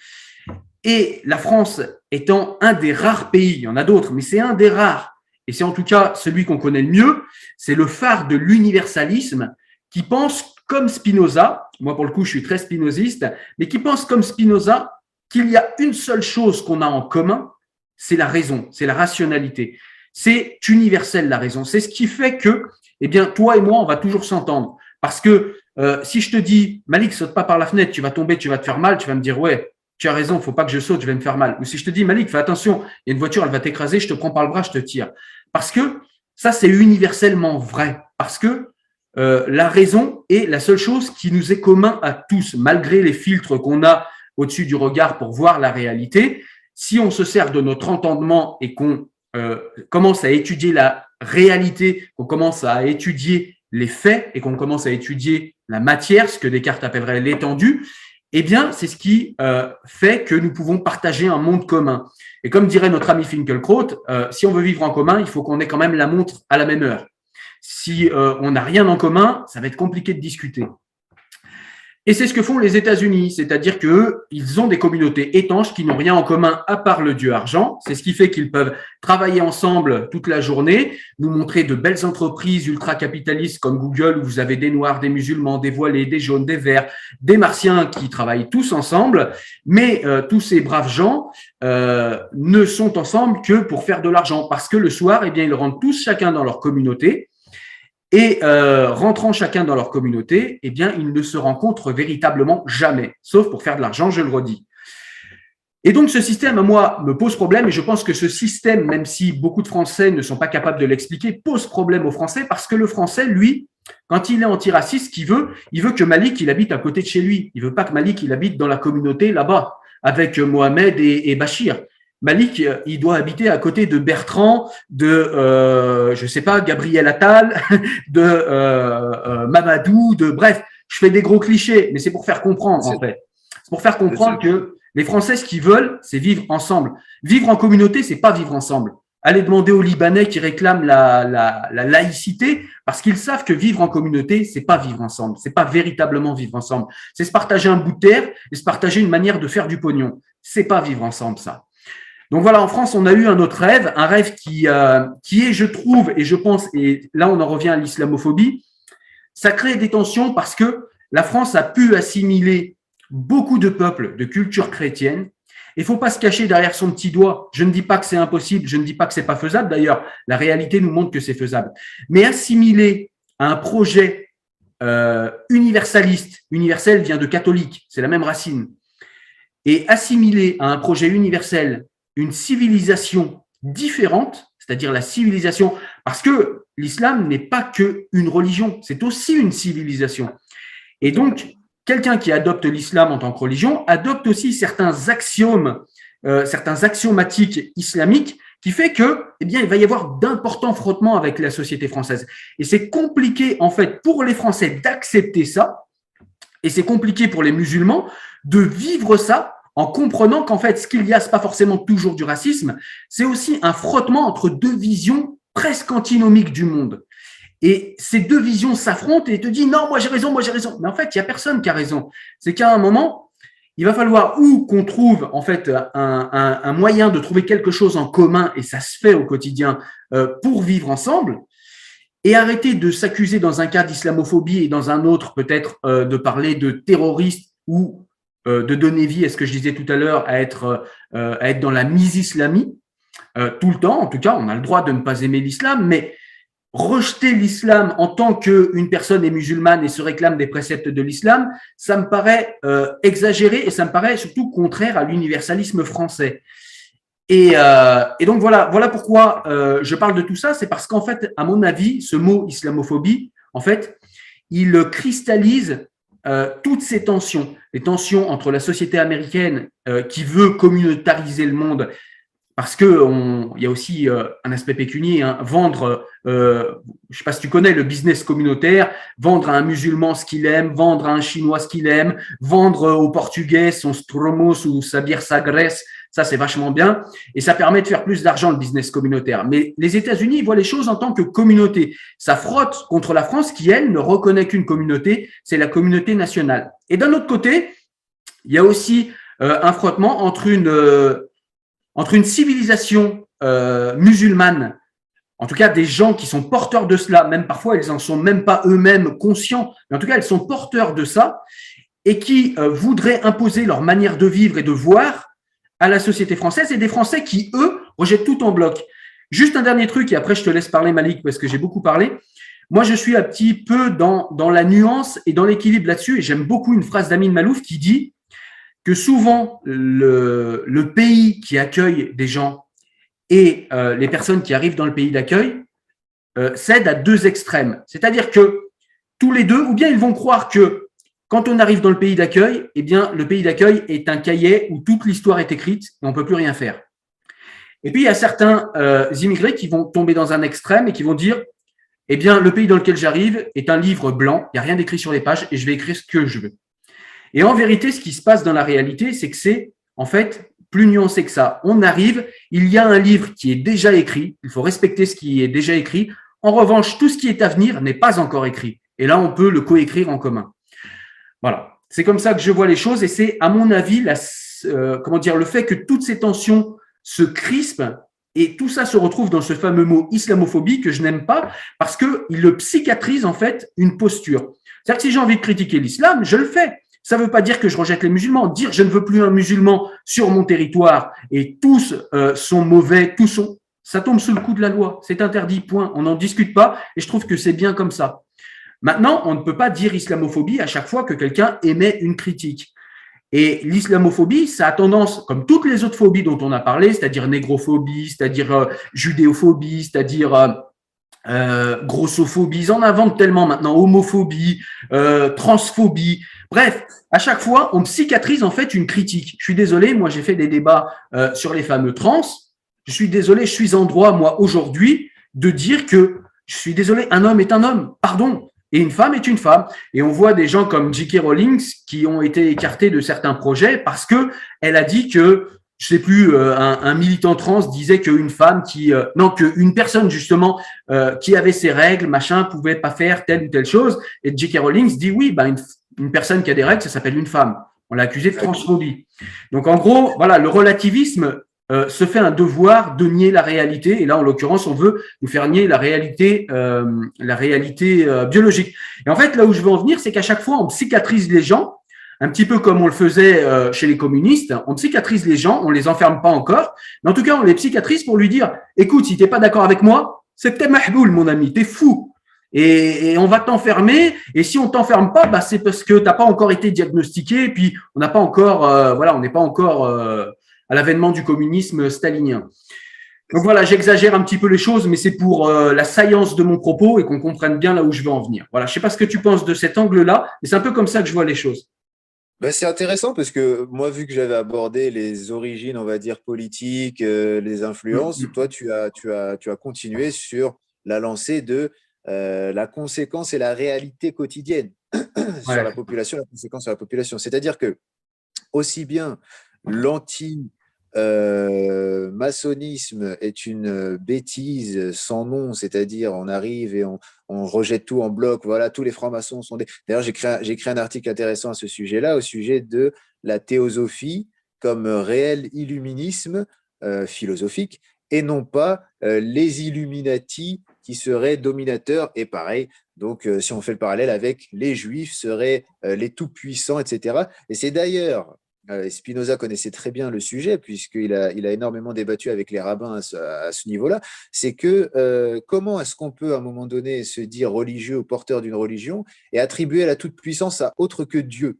Et la France étant un des rares pays, il y en a d'autres, mais c'est un des rares, et c'est en tout cas celui qu'on connaît le mieux, c'est le phare de l'universalisme qui pense comme Spinoza, moi pour le coup je suis très spinoziste, mais qui pense comme Spinoza qu'il y a une seule chose qu'on a en commun, c'est la raison, c'est la rationalité. C'est universel la raison, c'est ce qui fait que, eh bien, toi et moi, on va toujours s'entendre. Parce que si je te dis, Malik, saute pas par la fenêtre, tu vas tomber, tu vas te faire mal, tu vas me dire, ouais, tu as raison, faut pas que je saute, je vais me faire mal. Ou si je te dis, Malik, fais attention, il y a une voiture, elle va t'écraser, je te prends par le bras, je te tire. Parce que ça, c'est universellement vrai. Parce que la raison est la seule chose qui nous est commun à tous, malgré les filtres qu'on a au-dessus du regard pour voir la réalité. Si on se sert de notre entendement et qu'on commence à étudier la réalité, qu'on commence à étudier les faits et qu'on commence à étudier la matière, ce que Descartes appellerait l'étendue, eh bien, c'est ce qui fait que nous pouvons partager un monde commun. Et comme dirait notre ami Finkielkraut, si on veut vivre en commun, il faut qu'on ait quand même la montre à la même heure. Si on n'a rien en commun, ça va être compliqué de discuter. Et c'est ce que font les États-Unis, c'est-à-dire qu'ils ont des communautés étanches qui n'ont rien en commun à part le dieu argent. C'est ce qui fait qu'ils peuvent travailler ensemble toute la journée, nous montrer de belles entreprises ultra-capitalistes comme Google, où vous avez des noirs, des musulmans, des voilés, des jaunes, des verts, des martiens qui travaillent tous ensemble. Mais tous ces braves gens ne sont ensemble que pour faire de l'argent, parce que le soir, eh bien, ils rentrent tous chacun dans leur communauté. Et rentrant chacun dans leur communauté, eh bien, ils ne se rencontrent véritablement jamais, sauf pour faire de l'argent, je le redis. Et donc, ce système, moi, me pose problème, et je pense que ce système, même si beaucoup de Français ne sont pas capables de l'expliquer, pose problème aux Français, parce que le Français, lui, quand il est antiraciste, il veut que Malik, il habite à côté de chez lui. Il veut pas que Malik, il habite dans la communauté là-bas, avec Mohamed et Bachir. Malik, il doit habiter à côté de Bertrand, de, je sais pas, Gabriel Attal, de Mamadou, bref, je fais des gros clichés, mais c'est pour faire comprendre, en fait. C'est pour faire comprendre que les Français, ce qu'ils veulent, c'est vivre ensemble. Vivre en communauté, c'est pas vivre ensemble. Allez demander aux Libanais qui réclament la laïcité, parce qu'ils savent que vivre en communauté, c'est pas vivre ensemble. C'est pas véritablement vivre ensemble. C'est se partager un bout de terre et se partager une manière de faire du pognon. C'est pas vivre ensemble, ça. Donc voilà, en France, on a eu un autre rêve, un rêve qui est, je trouve, et je pense, et là on en revient à l'islamophobie, ça crée des tensions parce que la France a pu assimiler beaucoup de peuples de culture chrétienne. Il ne faut pas se cacher derrière son petit doigt. Je ne dis pas que c'est impossible, je ne dis pas que c'est pas faisable. D'ailleurs, la réalité nous montre que c'est faisable. Mais assimiler à un projet universaliste, universel vient de catholique, c'est la même racine, et assimiler à un projet universel une civilisation différente, c'est-à-dire la civilisation, parce que l'islam n'est pas qu'une religion, c'est aussi une civilisation. Et donc, quelqu'un qui adopte l'islam en tant que religion adopte aussi certains axiomes, certains axiomatiques islamiques qui fait que, eh bien, il va y avoir d'importants frottements avec la société française. Et c'est compliqué, en fait, pour les Français d'accepter ça, et c'est compliqué pour les musulmans de vivre ça en comprenant qu'en fait, ce qu'il y a, c'est pas forcément toujours du racisme, c'est aussi un frottement entre deux visions presque antinomiques du monde. Et ces deux visions s'affrontent et te disent non, moi j'ai raison, moi j'ai raison. Mais en fait, il n'y a personne qui a raison. C'est qu'à un moment, il va falloir ou qu'on trouve en fait un moyen de trouver quelque chose en commun, et ça se fait au quotidien, pour vivre ensemble, et arrêter de s'accuser dans un cas d'islamophobie et dans un autre peut-être de parler de terroristes ou de donner vie à ce que je disais tout à l'heure, à être dans la misislamie tout le temps. En tout cas, on a le droit de ne pas aimer l'islam, mais rejeter l'islam en tant qu'une personne est musulmane et se réclame des préceptes de l'islam, ça me paraît exagéré et ça me paraît surtout contraire à l'universalisme français. Et donc voilà pourquoi je parle de tout ça, c'est parce qu'en fait, à mon avis, ce mot islamophobie, en fait, il cristallise toutes ces tensions, les tensions entre la société américaine qui veut communautariser le monde, parce que il y a aussi un aspect pécunier, hein, vendre, je sais pas si tu connais le business communautaire, vendre à un musulman ce qu'il aime, vendre à un chinois ce qu'il aime, vendre au portugais son stromos ou sa bière Sagres, ça c'est vachement bien et ça permet de faire plus d'argent le business communautaire. Mais les États-Unis voient les choses en tant que communauté. Ça frotte contre la France qui, elle, ne reconnaît qu'une communauté, c'est la communauté nationale. Et d'un autre côté, il y a aussi un frottement entre une civilisation musulmane, en tout cas des gens qui sont porteurs de cela, même parfois ils en sont même pas eux-mêmes conscients, mais en tout cas ils sont porteurs de ça et qui voudraient imposer leur manière de vivre et de voir à la société française, et des Français qui, eux, rejettent tout en bloc. Juste un dernier truc et après je te laisse parler Malik parce que j'ai beaucoup parlé. Moi je suis un petit peu dans la nuance et dans l'équilibre là-dessus et j'aime beaucoup une phrase d'Amin Malouf qui dit que souvent le pays qui accueille des gens et les personnes qui arrivent dans le pays d'accueil cèdent à deux extrêmes. C'est-à-dire que tous les deux, ou bien ils vont croire que quand on arrive dans le pays d'accueil, eh bien le pays d'accueil est un cahier où toute l'histoire est écrite et on ne peut plus rien faire. Et puis il y a certains immigrés qui vont tomber dans un extrême et qui vont dire eh bien le pays dans lequel j'arrive est un livre blanc, il n'y a rien d'écrit sur les pages et je vais écrire ce que je veux. Et en vérité, ce qui se passe dans la réalité, c'est que c'est en fait plus nuancé que ça. On arrive, il y a un livre qui est déjà écrit, il faut respecter ce qui est déjà écrit. En revanche, tout ce qui est à venir n'est pas encore écrit. Et là, on peut le coécrire en commun. Voilà, c'est comme ça que je vois les choses et c'est, à mon avis, le fait que toutes ces tensions se crispent et tout ça se retrouve dans ce fameux mot islamophobie que je n'aime pas parce qu'il le psychiatrise en fait une posture. C'est-à-dire que si j'ai envie de critiquer l'islam, je le fais. Ça ne veut pas dire que je rejette les musulmans. Dire je ne veux plus un musulman sur mon territoire et tous sont mauvais, ça tombe sous le coup de la loi. C'est interdit, point. On n'en discute pas et je trouve que c'est bien comme ça. Maintenant, on ne peut pas dire islamophobie à chaque fois que quelqu'un émet une critique. Et l'islamophobie, ça a tendance, comme toutes les autres phobies dont on a parlé, c'est-à-dire négrophobie, c'est-à-dire judéophobie, c'est-à-dire grossophobie, ils en inventent tellement maintenant, homophobie, transphobie. Bref, à chaque fois, on psychiatrise en fait une critique. Je suis désolé, moi j'ai fait des débats sur les fameux trans. Je suis désolé, je suis en droit, moi, aujourd'hui, de dire que je suis désolé, un homme est un homme, pardon. Et une femme est une femme. Et on voit des gens comme J.K. Rowling qui ont été écartés de certains projets parce que elle a dit que, je sais plus, un militant trans disait qu'une femme qu'une personne justement qui avait ses règles, machin, pouvait pas faire telle ou telle chose. Et J.K. Rowling dit oui, une personne qui a des règles, ça s'appelle une femme. On l'a accusé de transphobie. Donc en gros, voilà, le relativisme se fait un devoir de nier la réalité. Et là, en l'occurrence, on veut nous faire nier la réalité biologique. Et en fait, là où je veux en venir, c'est qu'à chaque fois, on psychiatrise les gens, un petit peu comme on le faisait chez les communistes. On psychiatrise les gens, on les enferme pas encore, mais en tout cas, on les psychiatrise pour lui dire « Écoute, si t'es pas d'accord avec moi, c'est que t'es mahboul, mon ami, t'es fou. Et on va t'enfermer. Et si on t'enferme pas, c'est parce que t'as pas encore été diagnostiqué. Et puis, on n'a pas encore, on n'est pas encore à l'avènement du communisme stalinien. Donc voilà, j'exagère un petit peu les choses, mais c'est pour la saillance de mon propos et qu'on comprenne bien là où je veux en venir. Voilà, je sais pas ce que tu penses de cet angle-là, mais c'est un peu comme ça que je vois les choses. Ben, c'est intéressant parce que moi, vu que j'avais abordé les origines, on va dire, politiques, les influences, toi, tu as continué sur la lancée de la conséquence et la réalité quotidienne sur Ouais. la population, la conséquence sur la population. C'est-à-dire que aussi bien l'anti-maçonnisme est une bêtise sans nom, c'est-à-dire on arrive et on rejette tout en bloc, voilà, tous les francs-maçons sont des... D'ailleurs, j'ai écrit un article intéressant à ce sujet-là, au sujet de la théosophie comme réel illuminisme philosophique, et non pas les Illuminati qui seraient dominateurs, et pareil, donc si on fait le parallèle avec les Juifs seraient les tout-puissants, etc. Et c'est d'ailleurs Spinoza connaissait très bien le sujet, il a énormément débattu avec les rabbins à ce niveau-là. C'est que comment est-ce qu'on peut, à un moment donné, se dire religieux ou porteur d'une religion et attribuer la toute-puissance à autre que Dieu?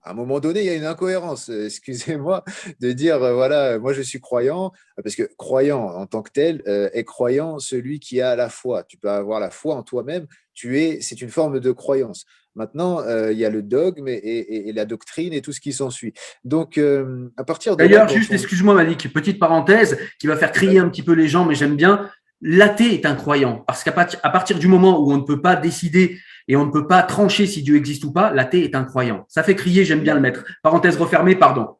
À un moment donné, il y a une incohérence, excusez-moi, de dire, voilà, moi je suis croyant, parce que croyant en tant que tel est croyant celui qui a la foi. Tu peux avoir la foi en toi-même, c'est une forme de croyance. Maintenant, il y a le dogme et la doctrine et tout ce qui s'ensuit. Donc, à partir de là, D'ailleurs, quand juste, on... excuse-moi Malik, petite parenthèse qui va faire crier un petit peu les gens, mais j'aime bien. L'athée est un croyant, parce à partir du moment où on ne peut pas décider et on ne peut pas trancher si Dieu existe ou pas, l'athée est un croyant. Ça fait crier, j'aime bien le mettre. Parenthèse refermée, pardon.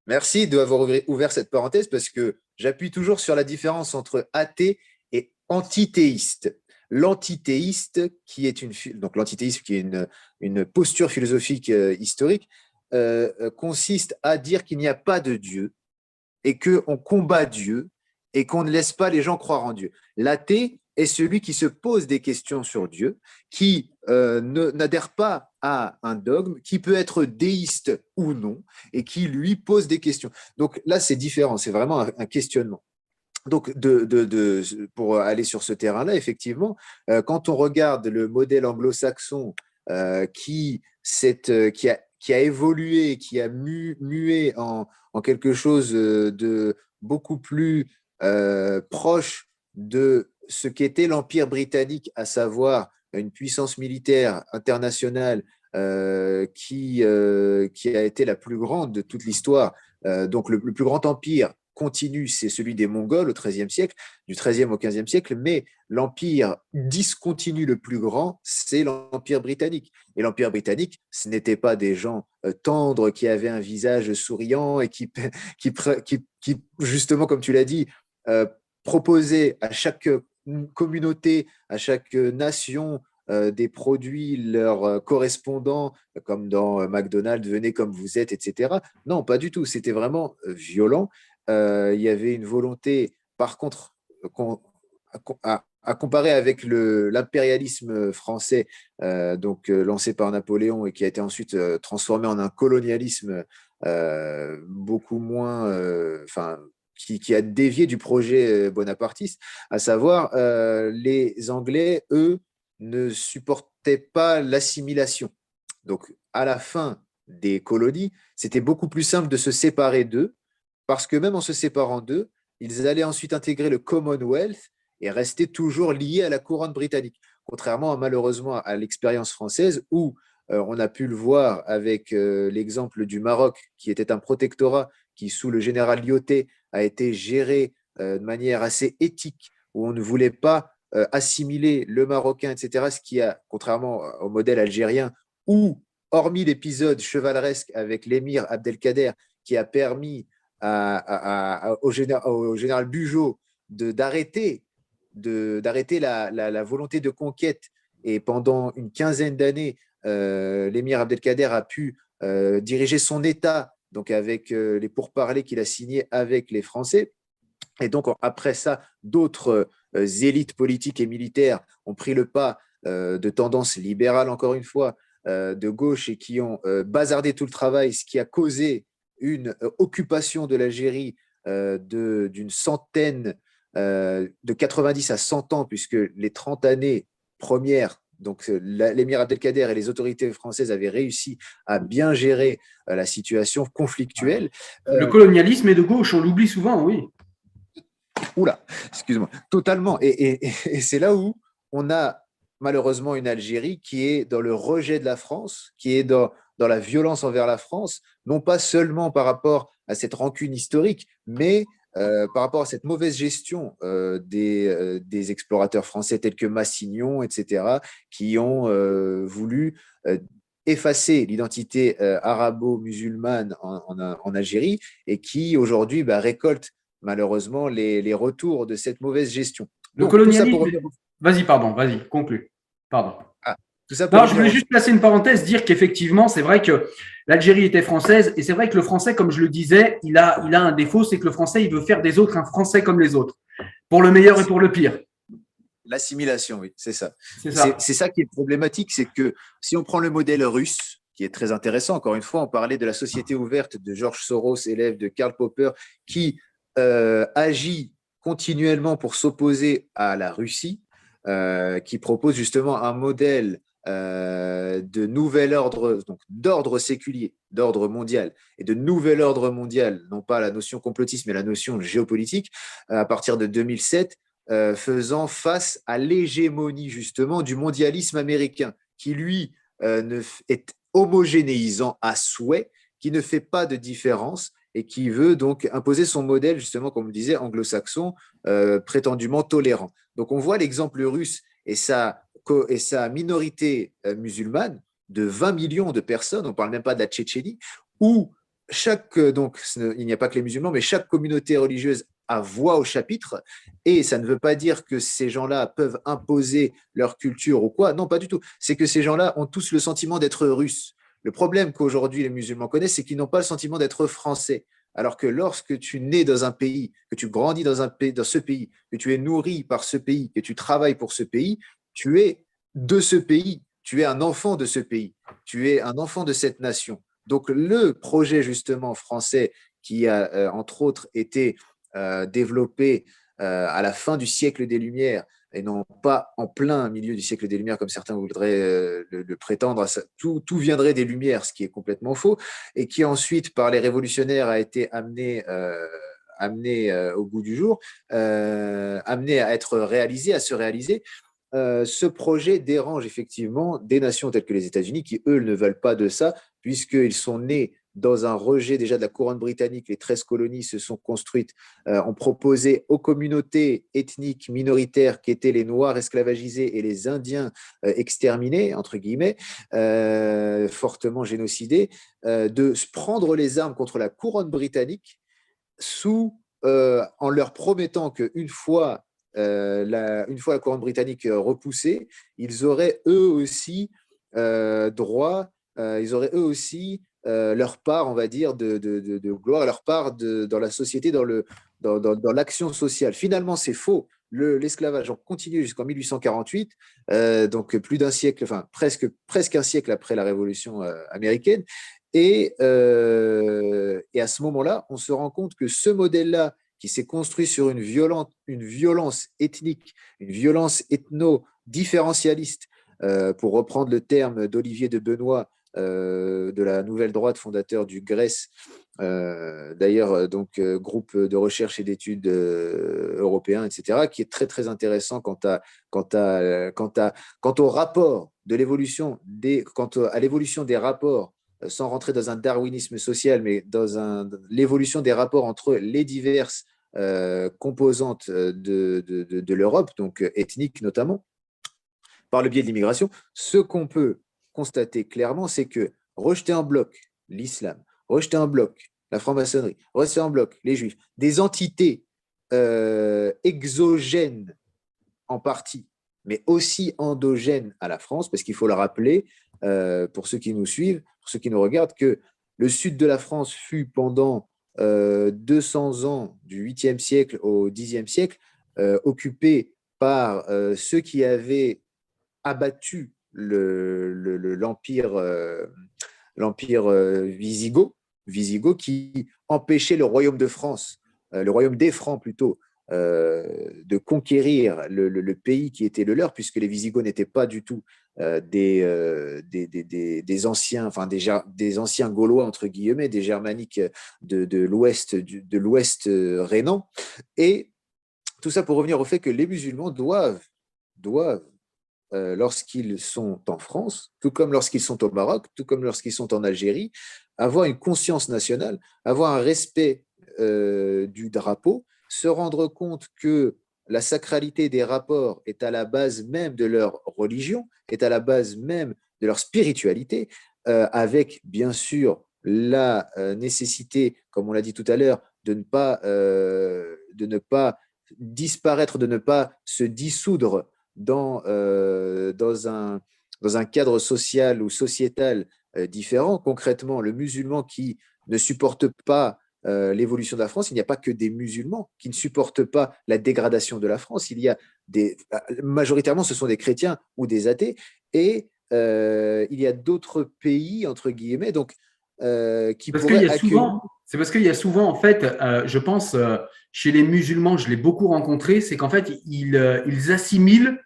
Merci d'avoir ouvert cette parenthèse parce que j'appuie toujours sur la différence entre athée et antithéiste. L'antithéiste, donc l'antithéisme qui est une posture philosophique historique, consiste à dire qu'il n'y a pas de Dieu et qu'on combat Dieu et qu'on ne laisse pas les gens croire en Dieu. L'athée est celui qui se pose des questions sur Dieu, qui n'adhère pas à un dogme, qui peut être déiste ou non, et qui lui pose des questions. Donc là, c'est différent, c'est vraiment un questionnement. Donc, pour aller sur ce terrain-là, effectivement, quand on regarde le modèle anglo-saxon qui a évolué, qui a mué en quelque chose de beaucoup plus proche de ce qu'était l'Empire britannique, à savoir une puissance militaire internationale qui a été la plus grande de toute l'histoire, donc le plus grand empire continu, c'est celui des Mongols au XIIIe siècle, du XIIIe au XVe siècle, mais l'empire discontinu le plus grand, c'est l'empire britannique. Et l'empire britannique, ce n'était pas des gens tendres qui avaient un visage souriant et qui justement, comme tu l'as dit, euh, proposaient à chaque communauté, à chaque nation, des produits leur correspondant, comme dans McDonald's, venez comme vous êtes, etc. Non, pas du tout. C'était vraiment violent. Il y avait une volonté, par contre, à comparer avec l'impérialisme français, lancé par Napoléon et qui a été ensuite transformé en un colonialisme beaucoup moins, qui a dévié du projet bonapartiste, à savoir les Anglais, eux, ne supportaient pas l'assimilation. Donc, à la fin des colonies, c'était beaucoup plus simple de se séparer d'eux parce que même en se séparant d'eux, ils allaient ensuite intégrer le Commonwealth et rester toujours liés à la couronne britannique. Contrairement malheureusement à l'expérience française où on a pu le voir avec l'exemple du Maroc, qui était un protectorat qui, sous le général Lyautey, a été géré de manière assez éthique, où on ne voulait pas assimiler le Marocain, etc., ce qui a, contrairement au modèle algérien, où, hormis l'épisode chevaleresque avec l'émir Abdelkader, qui a permis au général Bugeaud d'arrêter la volonté de conquête. Et pendant une quinzaine d'années, l'émir Abdelkader a pu diriger son État, donc avec les pourparlers qu'il a signés avec les Français. Et donc, après ça, d'autres élites politiques et militaires ont pris le pas de tendance libérale, encore une fois, de gauche, et qui ont bazardé tout le travail, ce qui a causé une occupation de l'Algérie d'une centaine, de 90 à 100 ans, puisque les 30 années premières, donc l'émir Abdelkader et les autorités françaises avaient réussi à bien gérer la situation conflictuelle. Le colonialisme est de gauche, on l'oublie souvent, oui. Oula, excuse-moi, totalement. Et c'est là où on a malheureusement une Algérie qui est dans le rejet de la France, qui est dans dans la violence envers la France, non pas seulement par rapport à cette rancune historique, mais par rapport à cette mauvaise gestion des explorateurs français tels que Massignon, etc., qui ont voulu effacer l'identité arabo-musulmane en Algérie et qui aujourd'hui récoltent malheureusement les retours de cette mauvaise gestion. Le Donc, tout ça pour colonialisme. revenir. Vas-y, pardon, vas-y, conclus. Pardon. Ah, tout ça pour Non, je revenir voulais juste placer une parenthèse, dire qu'effectivement, c'est vrai que l'Algérie était française et c'est vrai que le français, comme je le disais, il a un défaut, c'est que le français, il veut faire des autres un français comme les autres, pour le meilleur et pour le pire. L'assimilation, oui, c'est ça. C'est ça. C'est ça qui est problématique, c'est que si on prend le modèle russe, qui est très intéressant, encore une fois, on parlait de la société ouverte de George Soros, élève de Karl Popper, qui agit continuellement pour s'opposer à la Russie, qui propose justement un modèle de nouvel ordre, donc d'ordre séculier, d'ordre mondial, et de nouvel ordre mondial, non pas la notion complotisme, mais la notion géopolitique, à partir de 2007, faisant face à l'hégémonie justement du mondialisme américain, qui lui est homogénéisant à souhait, qui ne fait pas de différence et qui veut donc imposer son modèle, justement, comme on disait, anglo-saxon, prétendument tolérant. Donc on voit l'exemple russe et sa minorité musulmane de 20 millions de personnes, on ne parle même pas de la Tchétchénie, où donc il n'y a pas que les musulmans, mais chaque communauté religieuse a voix au chapitre, et ça ne veut pas dire que ces gens-là peuvent imposer leur culture ou quoi, non, pas du tout. C'est que ces gens-là ont tous le sentiment d'être russes. Le problème qu'aujourd'hui les musulmans connaissent, c'est qu'ils n'ont pas le sentiment d'être français. Alors que lorsque tu nais dans un pays, que tu grandis dans ce pays, que tu es nourri par ce pays, que tu travailles pour ce pays, tu es de ce pays, tu es un enfant de ce pays, tu es un enfant de cette nation. Donc le projet justement français qui a entre autres été développé à la fin du siècle des Lumières et non pas en plein milieu du siècle des Lumières comme certains voudraient le prétendre. Tout viendrait des Lumières, ce qui est complètement faux, et qui ensuite, par les révolutionnaires, a été amené au goût du jour, amené à être réalisé, à se réaliser. Ce projet dérange effectivement des nations telles que les États-Unis qui, eux, ne veulent pas de ça, puisqu'ils sont nés dans un rejet déjà de la couronne britannique. Les 13 colonies se sont construites, ont proposé aux communautés ethniques minoritaires qui étaient les Noirs esclavagisés et les Indiens exterminés, entre guillemets, fortement génocidés, de se prendre les armes contre la couronne britannique en leur promettant qu'une fois une fois la couronne britannique repoussée, ils auraient eux aussi droit, ils auraient eux aussi leur part, on va dire, de gloire, leur part dans la société, dans l'action sociale. Finalement, c'est faux. L'esclavage a continué jusqu'en 1848, donc plus d'un siècle, enfin presque un siècle après la Révolution américaine. Et à ce moment-là, on se rend compte que ce modèle-là, qui s'est construit sur une violence ethnique, une violence ethno-différentialiste, pour reprendre le terme d'Olivier de Benoît, de la Nouvelle Droite, fondateur du GRES, d'ailleurs, donc groupe de recherche et d'études européen, etc., qui est très très intéressant quant au rapport de l'évolution à l'évolution des rapports, sans rentrer dans un darwinisme social, mais dans l'évolution des rapports entre les diverses composantes de l'Europe, donc ethniques notamment, par le biais de l'immigration. Ce qu'on peut constater clairement, c'est que rejeter en bloc l'islam, rejeter en bloc la franc-maçonnerie, rejeter en bloc les juifs, des entités exogènes en partie, mais aussi endogènes à la France, parce qu'il faut le rappeler, pour ceux qui nous suivent, pour ceux qui nous regardent, que le sud de la France fut pendant 200 ans, du 8e siècle au 10e siècle, occupé par ceux qui avaient abattu l'empire wisigoth, qui empêchait le royaume de France, le royaume des Francs plutôt, de conquérir le pays qui était le leur, puisque les Visigoths n'étaient pas du tout des anciens, enfin des anciens Gaulois entre guillemets, des Germaniques de l'ouest rhénan. Et tout ça pour revenir au fait que les musulmans doivent lorsqu'ils sont en France, tout comme lorsqu'ils sont au Maroc, tout comme lorsqu'ils sont en Algérie, avoir une conscience nationale, avoir un respect du drapeau, se rendre compte que la sacralité des rapports est à la base même de leur religion, est à la base même de leur spiritualité, avec bien sûr la nécessité, comme on l'a dit tout à l'heure, de ne pas disparaître, de ne pas se dissoudre dans un cadre social ou sociétal différent. Concrètement, le musulman qui ne supporte pas l'évolution de la France, il n'y a pas que des musulmans qui ne supportent pas la dégradation de la France. Majoritairement, ce sont des chrétiens ou des athées, et il y a d'autres pays, entre guillemets, donc, qui Parce pourraient accueillir. C'est parce qu'il y a souvent, en fait, je pense, chez les musulmans, je l'ai beaucoup rencontré, c'est qu'en fait, ils assimilent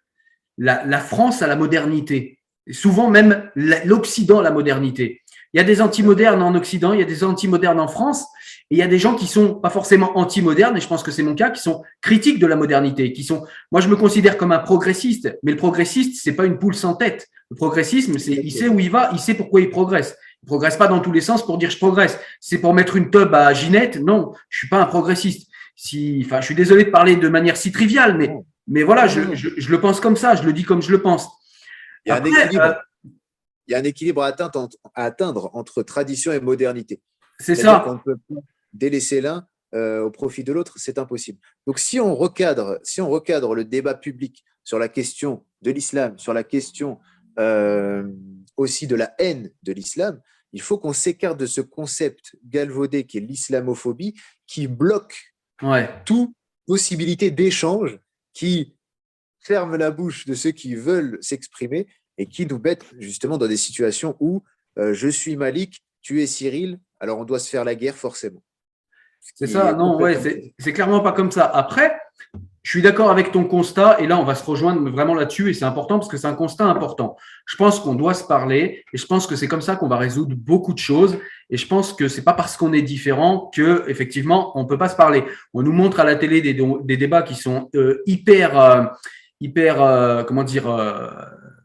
la France à la modernité. Et souvent même l'Occident à la modernité. Il y a des antimodernes en Occident, il y a des antimodernes en France, et il y a des gens qui sont pas forcément antimodernes, et je pense que c'est mon cas, qui sont critiques de la modernité, moi je me considère comme un progressiste, mais le progressiste, c'est pas une poule sans tête. Le progressisme, il sait où il va, il sait pourquoi il progresse. Il progresse pas dans tous les sens pour dire je progresse. C'est pour mettre une teub à Ginette, non, je suis pas un progressiste. Je suis désolé de parler de manière si triviale, mais voilà, je le pense comme ça, je le dis comme je le pense. Il y a un équilibre à atteindre entre tradition et modernité. C'est ça. On ne peut pas délaisser l'un au profit de l'autre, c'est impossible. Donc, si on recadre le débat public sur la question de l'islam, sur la question aussi de la haine de l'islam, il faut qu'on s'écarte de ce concept galvaudé qui est l'islamophobie, qui bloque toute possibilité d'échange, qui ferme la bouche de ceux qui veulent s'exprimer et qui nous mettent justement dans des situations où je suis Malik, tu es Cyril, alors on doit se faire la guerre forcément. C'est ça, non, c'est clairement pas comme ça. Après, je suis d'accord avec ton constat et là, on va se rejoindre vraiment là-dessus et c'est important parce que c'est un constat important. Je pense qu'on doit se parler et je pense que c'est comme ça qu'on va résoudre beaucoup de choses et je pense que c'est pas parce qu'on est différent que effectivement on peut pas se parler. On nous montre à la télé des débats qui sont hyper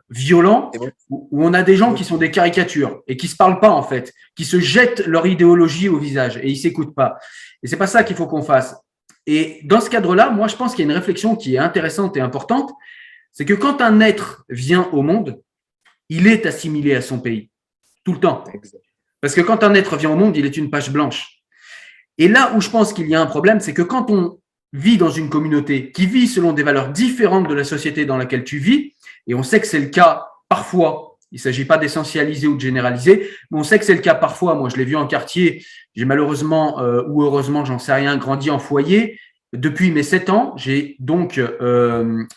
violents, où on a des gens qui sont des caricatures et qui se parlent pas en fait, qui se jettent leur idéologie au visage et ils s'écoutent pas. Et c'est pas ça qu'il faut qu'on fasse. Et dans ce cadre-là, moi, je pense qu'il y a une réflexion qui est intéressante et importante, c'est que quand un être vient au monde, il est assimilé à son pays, tout le temps. Parce que quand un être vient au monde, il est une page blanche. Et là où je pense qu'il y a un problème, c'est que quand on vit dans une communauté qui vit selon des valeurs différentes de la société dans laquelle tu vis, et on sait que c'est le cas parfois, il ne s'agit pas d'essentialiser ou de généraliser, mais on sait que c'est le cas parfois. Moi, je l'ai vu en quartier, j'ai malheureusement ou heureusement, j'en sais rien, grandi en foyer. Depuis mes 7 ans, j'ai donc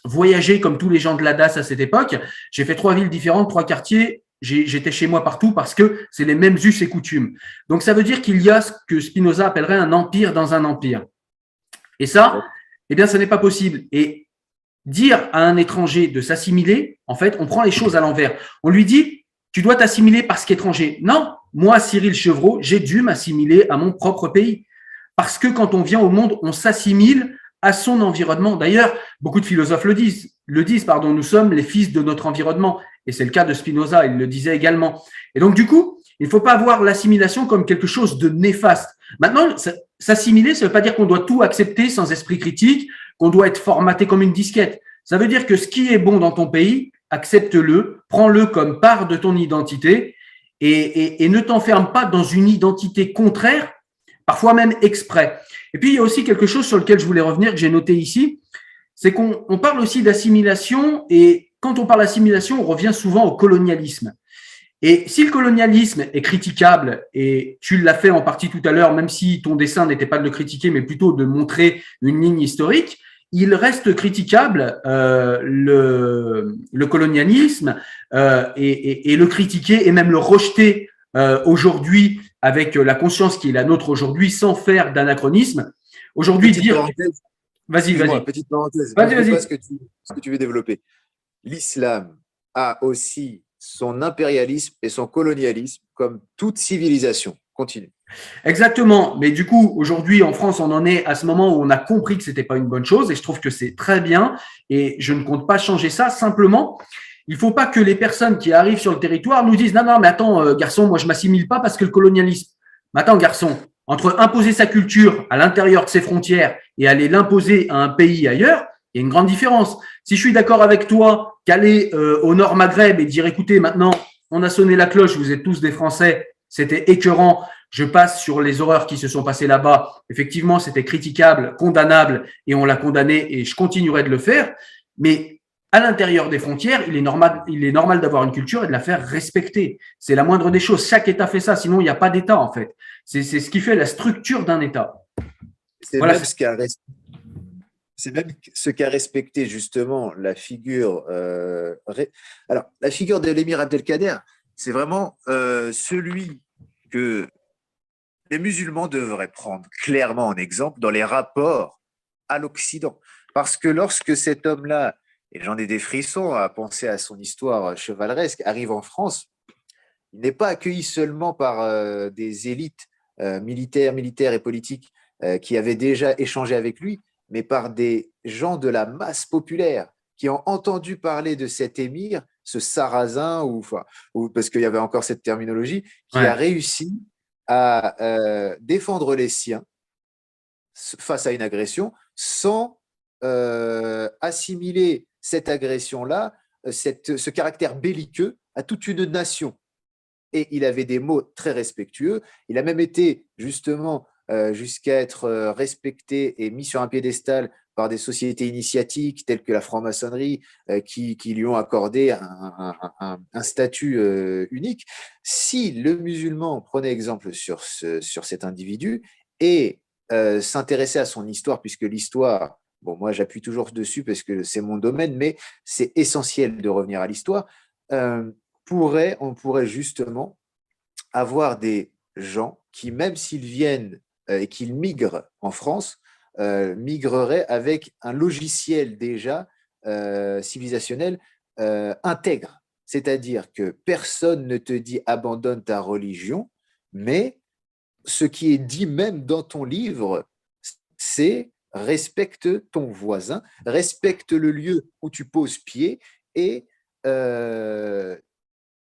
voyagé comme tous les gens de la DAS à cette époque. J'ai fait 3 villes différentes, 3 quartiers. J'étais chez moi partout parce que c'est les mêmes us et coutumes. Donc, ça veut dire qu'il y a ce que Spinoza appellerait un empire dans un empire. Et ça, eh bien, ça n'est pas possible. Et dire à un étranger de s'assimiler, en fait, on prend les choses à l'envers. On lui dit, tu dois t'assimiler parce qu'étranger. Non, moi, Cyril Chevreau, j'ai dû m'assimiler à mon propre pays. Parce que quand on vient au monde, on s'assimile à son environnement. D'ailleurs, beaucoup de philosophes le disent, nous sommes les fils de notre environnement. Et c'est le cas de Spinoza, il le disait également. Et donc, du coup, il ne faut pas voir l'assimilation comme quelque chose de néfaste. Maintenant, s'assimiler, ça ne veut pas dire qu'on doit tout accepter sans esprit critique, qu'on doit être formaté comme une disquette. Ça veut dire que ce qui est bon dans ton pays, accepte-le, prends-le comme part de ton identité et ne t'enferme pas dans une identité contraire, parfois même exprès. Et puis, il y a aussi quelque chose sur lequel je voulais revenir, que j'ai noté ici, c'est qu'on parle aussi d'assimilation et quand on parle d'assimilation, on revient souvent au colonialisme. Et si le colonialisme est critiquable, et tu l'as fait en partie tout à l'heure, même si ton dessin n'était pas de le critiquer, mais plutôt de montrer une ligne historique, il reste critiquable le colonialisme et le critiquer et même le rejeter aujourd'hui avec la conscience qui est la nôtre aujourd'hui sans faire d'anachronisme. Aujourd'hui, dire… Vas-y. Petite parenthèse. Vas-y. Ce que tu veux développer. L'islam a aussi son impérialisme et son colonialisme comme toute civilisation. Continue. Exactement. Mais du coup, aujourd'hui, en France, on en est à ce moment où on a compris que c'était pas une bonne chose et je trouve que c'est très bien et je ne compte pas changer ça. Simplement, Il ne faut pas que les personnes qui arrivent sur le territoire nous disent « Non, non, mais attends, garçon, moi je ne m'assimile pas parce que le colonialisme. » Mais attends, garçon, entre imposer sa culture à l'intérieur de ses frontières et aller l'imposer à un pays ailleurs, il y a une grande différence. Si je suis d'accord avec toi qu'aller au Nord Maghreb et dire « Écoutez, maintenant, on a sonné la cloche, vous êtes tous des Français, c'était écœurant, je passe sur les horreurs qui se sont passées là-bas. Effectivement, c'était critiquable, condamnable, et on l'a condamné, et je continuerai de le faire. Mais à l'intérieur des frontières, il est normal d'avoir une culture et de la faire respecter. C'est la moindre des choses. Chaque État fait ça, sinon il n'y a pas d'État, en fait. C'est ce qui fait la structure d'un État. C'est voilà. Même c'est même ce qu'a respecté justement la figure. Alors, la figure de l'émir Abdelkader, c'est vraiment celui que les musulmans devraient prendre clairement en exemple dans les rapports à l'Occident. Parce que lorsque cet homme-là, et j'en ai des frissons à penser à son histoire chevaleresque, arrive en France, il n'est pas accueilli seulement par des élites militaires et politiques qui avaient déjà échangé avec lui, mais par des gens de la masse populaire qui ont entendu parler de cet émir, ce sarrasin, parce qu'il y avait encore cette terminologie, qui a réussi à défendre les siens face à une agression sans assimiler cette agression-là, ce caractère belliqueux à toute une nation. Et il avait des mots très respectueux. Il a même été justement jusqu'à être respecté et mis sur un piédestal par des sociétés initiatiques telles que la franc-maçonnerie qui lui ont accordé un statut unique. Si le musulman prenait exemple sur cet individu et s'intéressait à son histoire, puisque l'histoire, bon, moi j'appuie toujours dessus parce que c'est mon domaine, mais c'est essentiel de revenir à l'histoire, on pourrait justement avoir des gens qui, même s'ils viennent et qu'ils migrent en France, migreraient avec un logiciel déjà civilisationnel intègre. C'est-à-dire que personne ne te dit abandonne ta religion, mais ce qui est dit même dans ton livre, c'est respecte ton voisin, respecte le lieu où tu poses pied et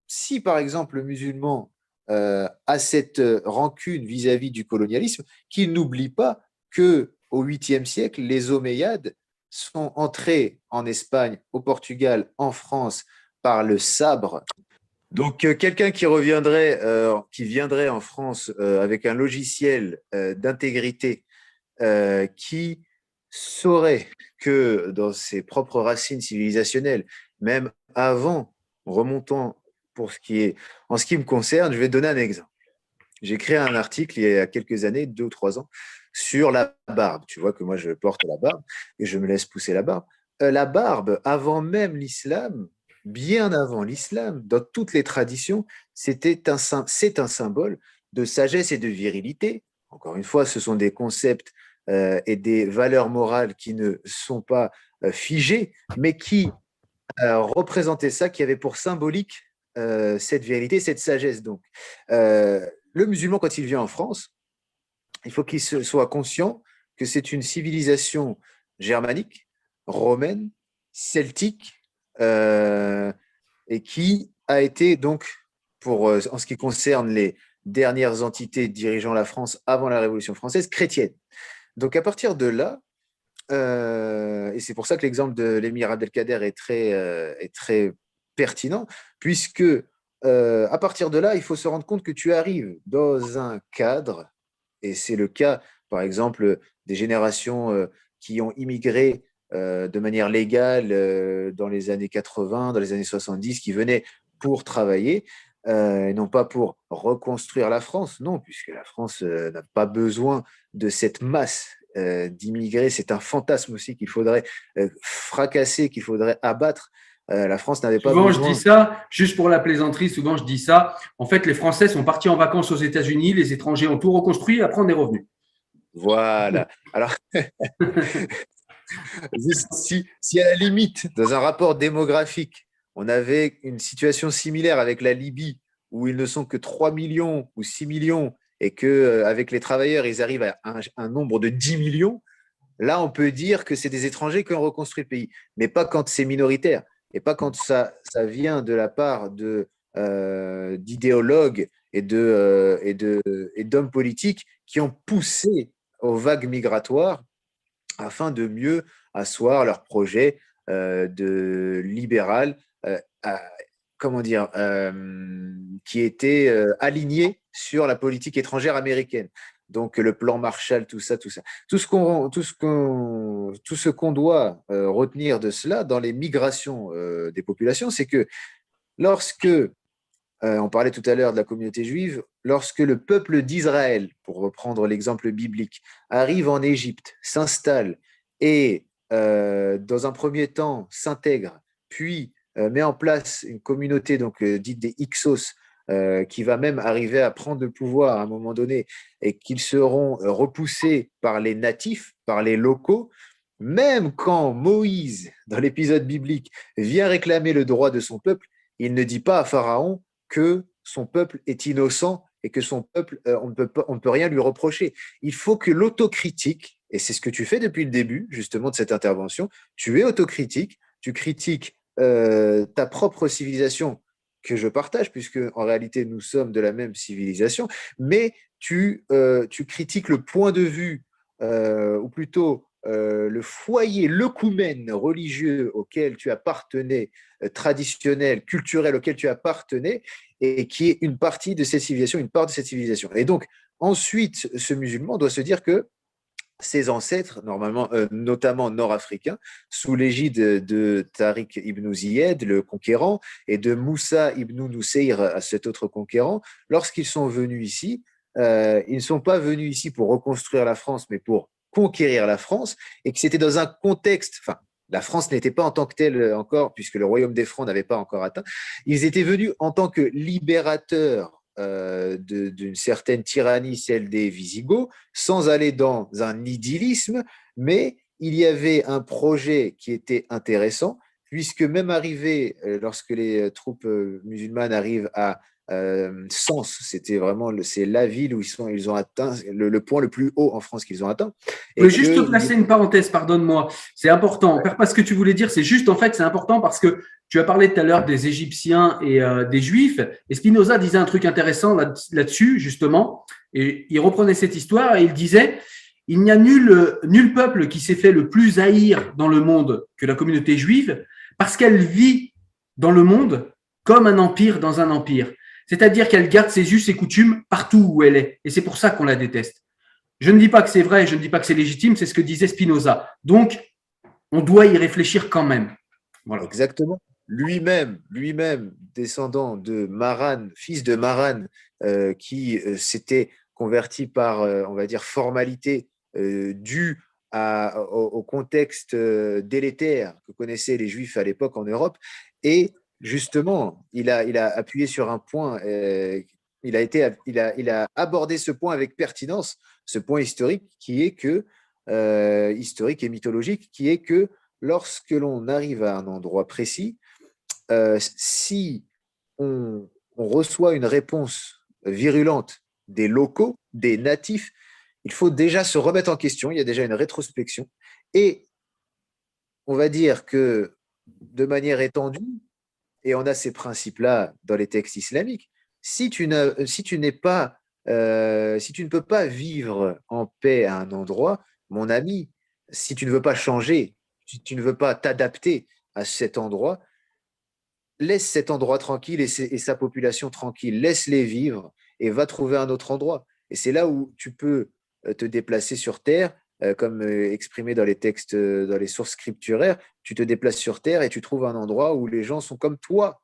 si par exemple le musulman a cette rancune vis-à-vis du colonialisme, qu'il n'oublie pas qu'au 8e siècle, les Omeyyades sont entrés en Espagne, au Portugal, en France par le sabre. Donc quelqu'un qui viendrait en France avec un logiciel d'intégrité qui saurait que dans ses propres racines civilisationnelles, même avant, remontant en ce qui me concerne, je vais donner un exemple. J'ai créé un article il y a quelques années, 2 ou 3 ans, sur la barbe. Tu vois que moi, je porte la barbe et je me laisse pousser la barbe. La barbe, avant même l'islam, bien avant l'islam, dans toutes les traditions, c'est un symbole de sagesse et de virilité. Encore une fois, ce sont des concepts et des valeurs morales qui ne sont pas figées, mais qui représentaient ça, qui avait pour symbolique cette virilité, cette sagesse. Donc, le musulman, quand il vient en France, il faut qu'il soit conscient que c'est une civilisation germanique, romaine, celtique, et qui a été donc, en ce qui concerne les dernières entités dirigeant la France avant la Révolution française, chrétienne. Donc, à partir de là, et c'est pour ça que l'exemple de l'émir Abdelkader est très pertinent, puisque à partir de là, il faut se rendre compte que tu arrives dans un cadre, et c'est le cas, par exemple, des générations qui ont immigré de manière légale dans les années 80, dans les années 70, qui venaient pour travailler, et non pas pour reconstruire la France, non, puisque la France n'a pas besoin de cette masse d'immigrés. C'est un fantasme aussi qu'il faudrait fracasser, qu'il faudrait abattre. La France n'avait pas besoin. Souvent, je dis ça, juste pour la plaisanterie, souvent je dis ça. En fait, les Français sont partis en vacances aux États-Unis, les étrangers ont tout reconstruit, et après on est revenu. Voilà. Alors, si à la limite, dans un rapport démographique, on avait une situation similaire avec la Libye, où ils ne sont que 3 millions ou 6 millions, et qu'avec les travailleurs, ils arrivent à un nombre de 10 millions, là, on peut dire que c'est des étrangers qui ont reconstruit le pays, mais pas quand c'est minoritaire. et pas quand ça vient de la part d'idéologues et d'hommes politiques qui ont poussé aux vagues migratoires afin de mieux asseoir leur projet de libéral, à- comment dire, qui était aligné sur la politique étrangère américaine. Donc le plan Marshall, tout ça, tout ça. Tout ce qu'on doit retenir de cela dans les migrations des populations, c'est que lorsque on parlait tout à l'heure de la communauté juive, lorsque le peuple d'Israël, pour reprendre l'exemple biblique, arrive en Égypte, s'installe et, dans un premier temps, s'intègre, puis met en place une communauté dite des Hyksos, qui va même arriver à prendre le pouvoir à un moment donné, et qu'ils seront repoussés par les natifs, par les locaux, même quand Moïse, dans l'épisode biblique, vient réclamer le droit de son peuple, il ne dit pas à Pharaon que son peuple est innocent et que son peuple, on ne peut rien lui reprocher. Il faut que l'autocritique, et c'est ce que tu fais depuis le début justement de cette intervention, tu es autocritique, tu critiques ta propre civilisation que je partage, puisque en réalité nous sommes de la même civilisation, mais tu critiques le point de vue, ou plutôt le foyer, l'œcumène religieux auquel tu appartenais, traditionnel, culturel auquel tu appartenais, et qui est une partie de cette civilisation, une part de cette civilisation. Et donc, ensuite, ce musulman doit se dire que ses ancêtres, normalement, notamment nord-africains, sous l'égide de Tariq ibn Ziyad, le conquérant, et de Moussa ibn Nusayr, cet autre conquérant, lorsqu'ils sont venus ici, ils ne sont pas venus ici pour reconstruire la France, mais pour conquérir la France, et que c'était dans un contexte, enfin, la France n'était pas en tant que telle encore, puisque le royaume des Francs n'avait pas encore atteint, ils étaient venus en tant que libérateurs d'une certaine tyrannie, celle des Visigoths, sans aller dans un idyllisme, mais il y avait un projet qui était intéressant, puisque même arrivé, lorsque les troupes musulmanes arrivent à Sens, c'est la ville où ils ont atteint le point le plus haut en France qu'ils ont atteint. Je Et voulais juste te que, placer une parenthèse, pardonne-moi. C'est important. Perds pas ce que tu voulais dire. C'est juste, en fait, c'est important parce que tu as parlé tout à l'heure des Égyptiens et des Juifs. Et Spinoza disait un truc intéressant là-dessus, justement. Et il reprenait cette histoire et il disait, il n'y a nul peuple qui s'est fait le plus haïr dans le monde que la communauté juive parce qu'elle vit dans le monde comme un empire dans un empire. C'est-à-dire qu'elle garde ses us et coutumes partout où elle est. Et c'est pour ça qu'on la déteste. Je ne dis pas que c'est vrai, je ne dis pas que c'est légitime, c'est ce que disait Spinoza. Donc, on doit y réfléchir quand même. Voilà. exactement, lui-même, descendant de Maran, fils de Maran, qui s'était converti par, on va dire, formalité due au contexte délétère que connaissaient les Juifs à l'époque en Europe. Et justement, il a appuyé sur un point, il a abordé ce point avec pertinence, ce point historique qui est que, historique et mythologique, qui est que lorsque l'on arrive à un endroit précis, si on reçoit une réponse virulente des locaux, des natifs, il faut déjà se remettre en question, il y a déjà une rétrospection, et on va dire que de manière étendue, et on a ces principes-là dans les textes islamiques, si tu n'es pas, si tu ne peux pas vivre en paix à un endroit, mon ami, si tu ne veux pas changer, si tu ne veux pas t'adapter à cet endroit, laisse cet endroit tranquille et sa population tranquille, laisse-les vivre et va trouver un autre endroit. Et c'est là où tu peux te déplacer sur Terre, comme exprimé dans les textes, dans les sources scripturaires, tu te déplaces sur Terre et tu trouves un endroit où les gens sont comme toi.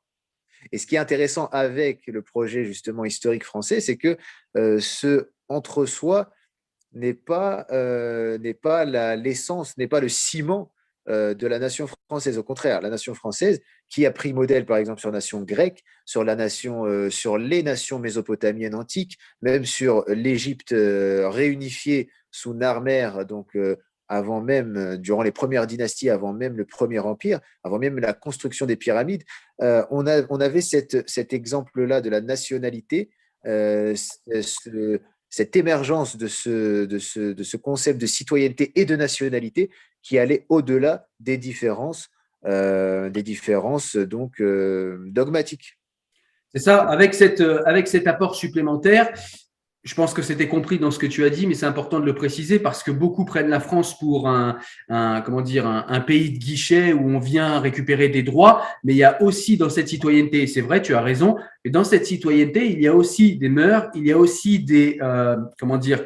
Et ce qui est intéressant avec le projet justement historique français, c'est que ce entre-soi n'est pas l'essence, n'est pas le ciment de la nation française. Au contraire, la nation française, qui a pris modèle par exemple sur la nation grecque, sur les nations mésopotamiennes antiques, même sur l'Égypte réunifiée sous Narmer, donc avant même, durant les premières dynasties, avant même le premier empire, avant même la construction des pyramides, on avait cet exemple-là de la nationalité, cette émergence de ce concept de citoyenneté et de nationalité qui allait au-delà des différences des différences donc dogmatiques. C'est ça, avec cet apport supplémentaire, je pense que c'était compris dans ce que tu as dit, mais c'est important de le préciser parce que beaucoup prennent la France pour comment dire, un pays de guichet où on vient récupérer des droits, mais il y a aussi dans cette citoyenneté, et c'est vrai, tu as raison, mais dans cette citoyenneté, il y a aussi des mœurs, il y a aussi comment dire,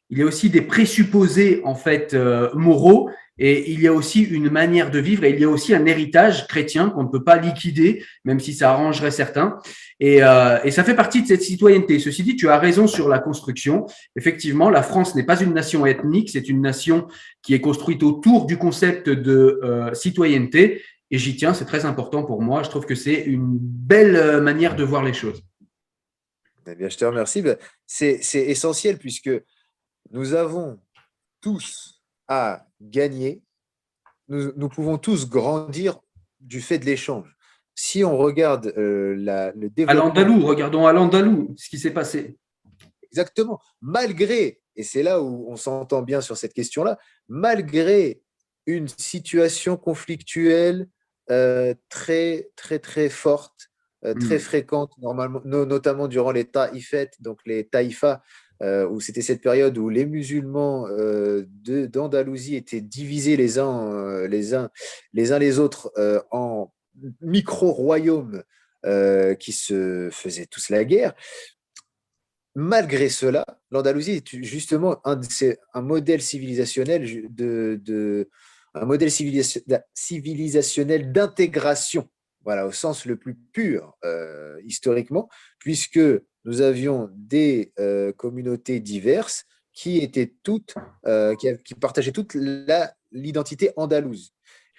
il y a aussi des présupposés en fait moraux et il y a aussi une manière de vivre et il y a aussi un héritage chrétien qu'on ne peut pas liquider, même si ça arrangerait certains. Et ça fait partie de cette citoyenneté. Ceci dit, tu as raison sur la construction. Effectivement, la France n'est pas une nation ethnique, c'est une nation qui est construite autour du concept de citoyenneté. Et j'y tiens, c'est très important pour moi. Je trouve que c'est une belle manière de voir les choses. Eh bien, je te remercie. C'est essentiel puisque nous avons tous à gagner. Nous pouvons tous grandir du fait de l'échange. Si on regarde le À développement… l'Andalou, regardons à l'Andalou ce qui s'est passé. Exactement. Malgré, et c'est là où on s'entend bien sur cette question-là, malgré une situation conflictuelle très, très, très forte, très fréquente, normalement, notamment durant les taïfettes, donc les taïfas, où c'était cette période où les musulmans d'Andalousie étaient divisés les uns les autres en micro-royaumes qui se faisaient tous la guerre. Malgré cela, l'Andalousie est justement un modèle civilisationnel un modèle civilisationnel d'intégration, voilà, au sens le plus pur historiquement, puisque nous avions des communautés diverses qui étaient toutes, qui partageaient toute l'identité andalouse.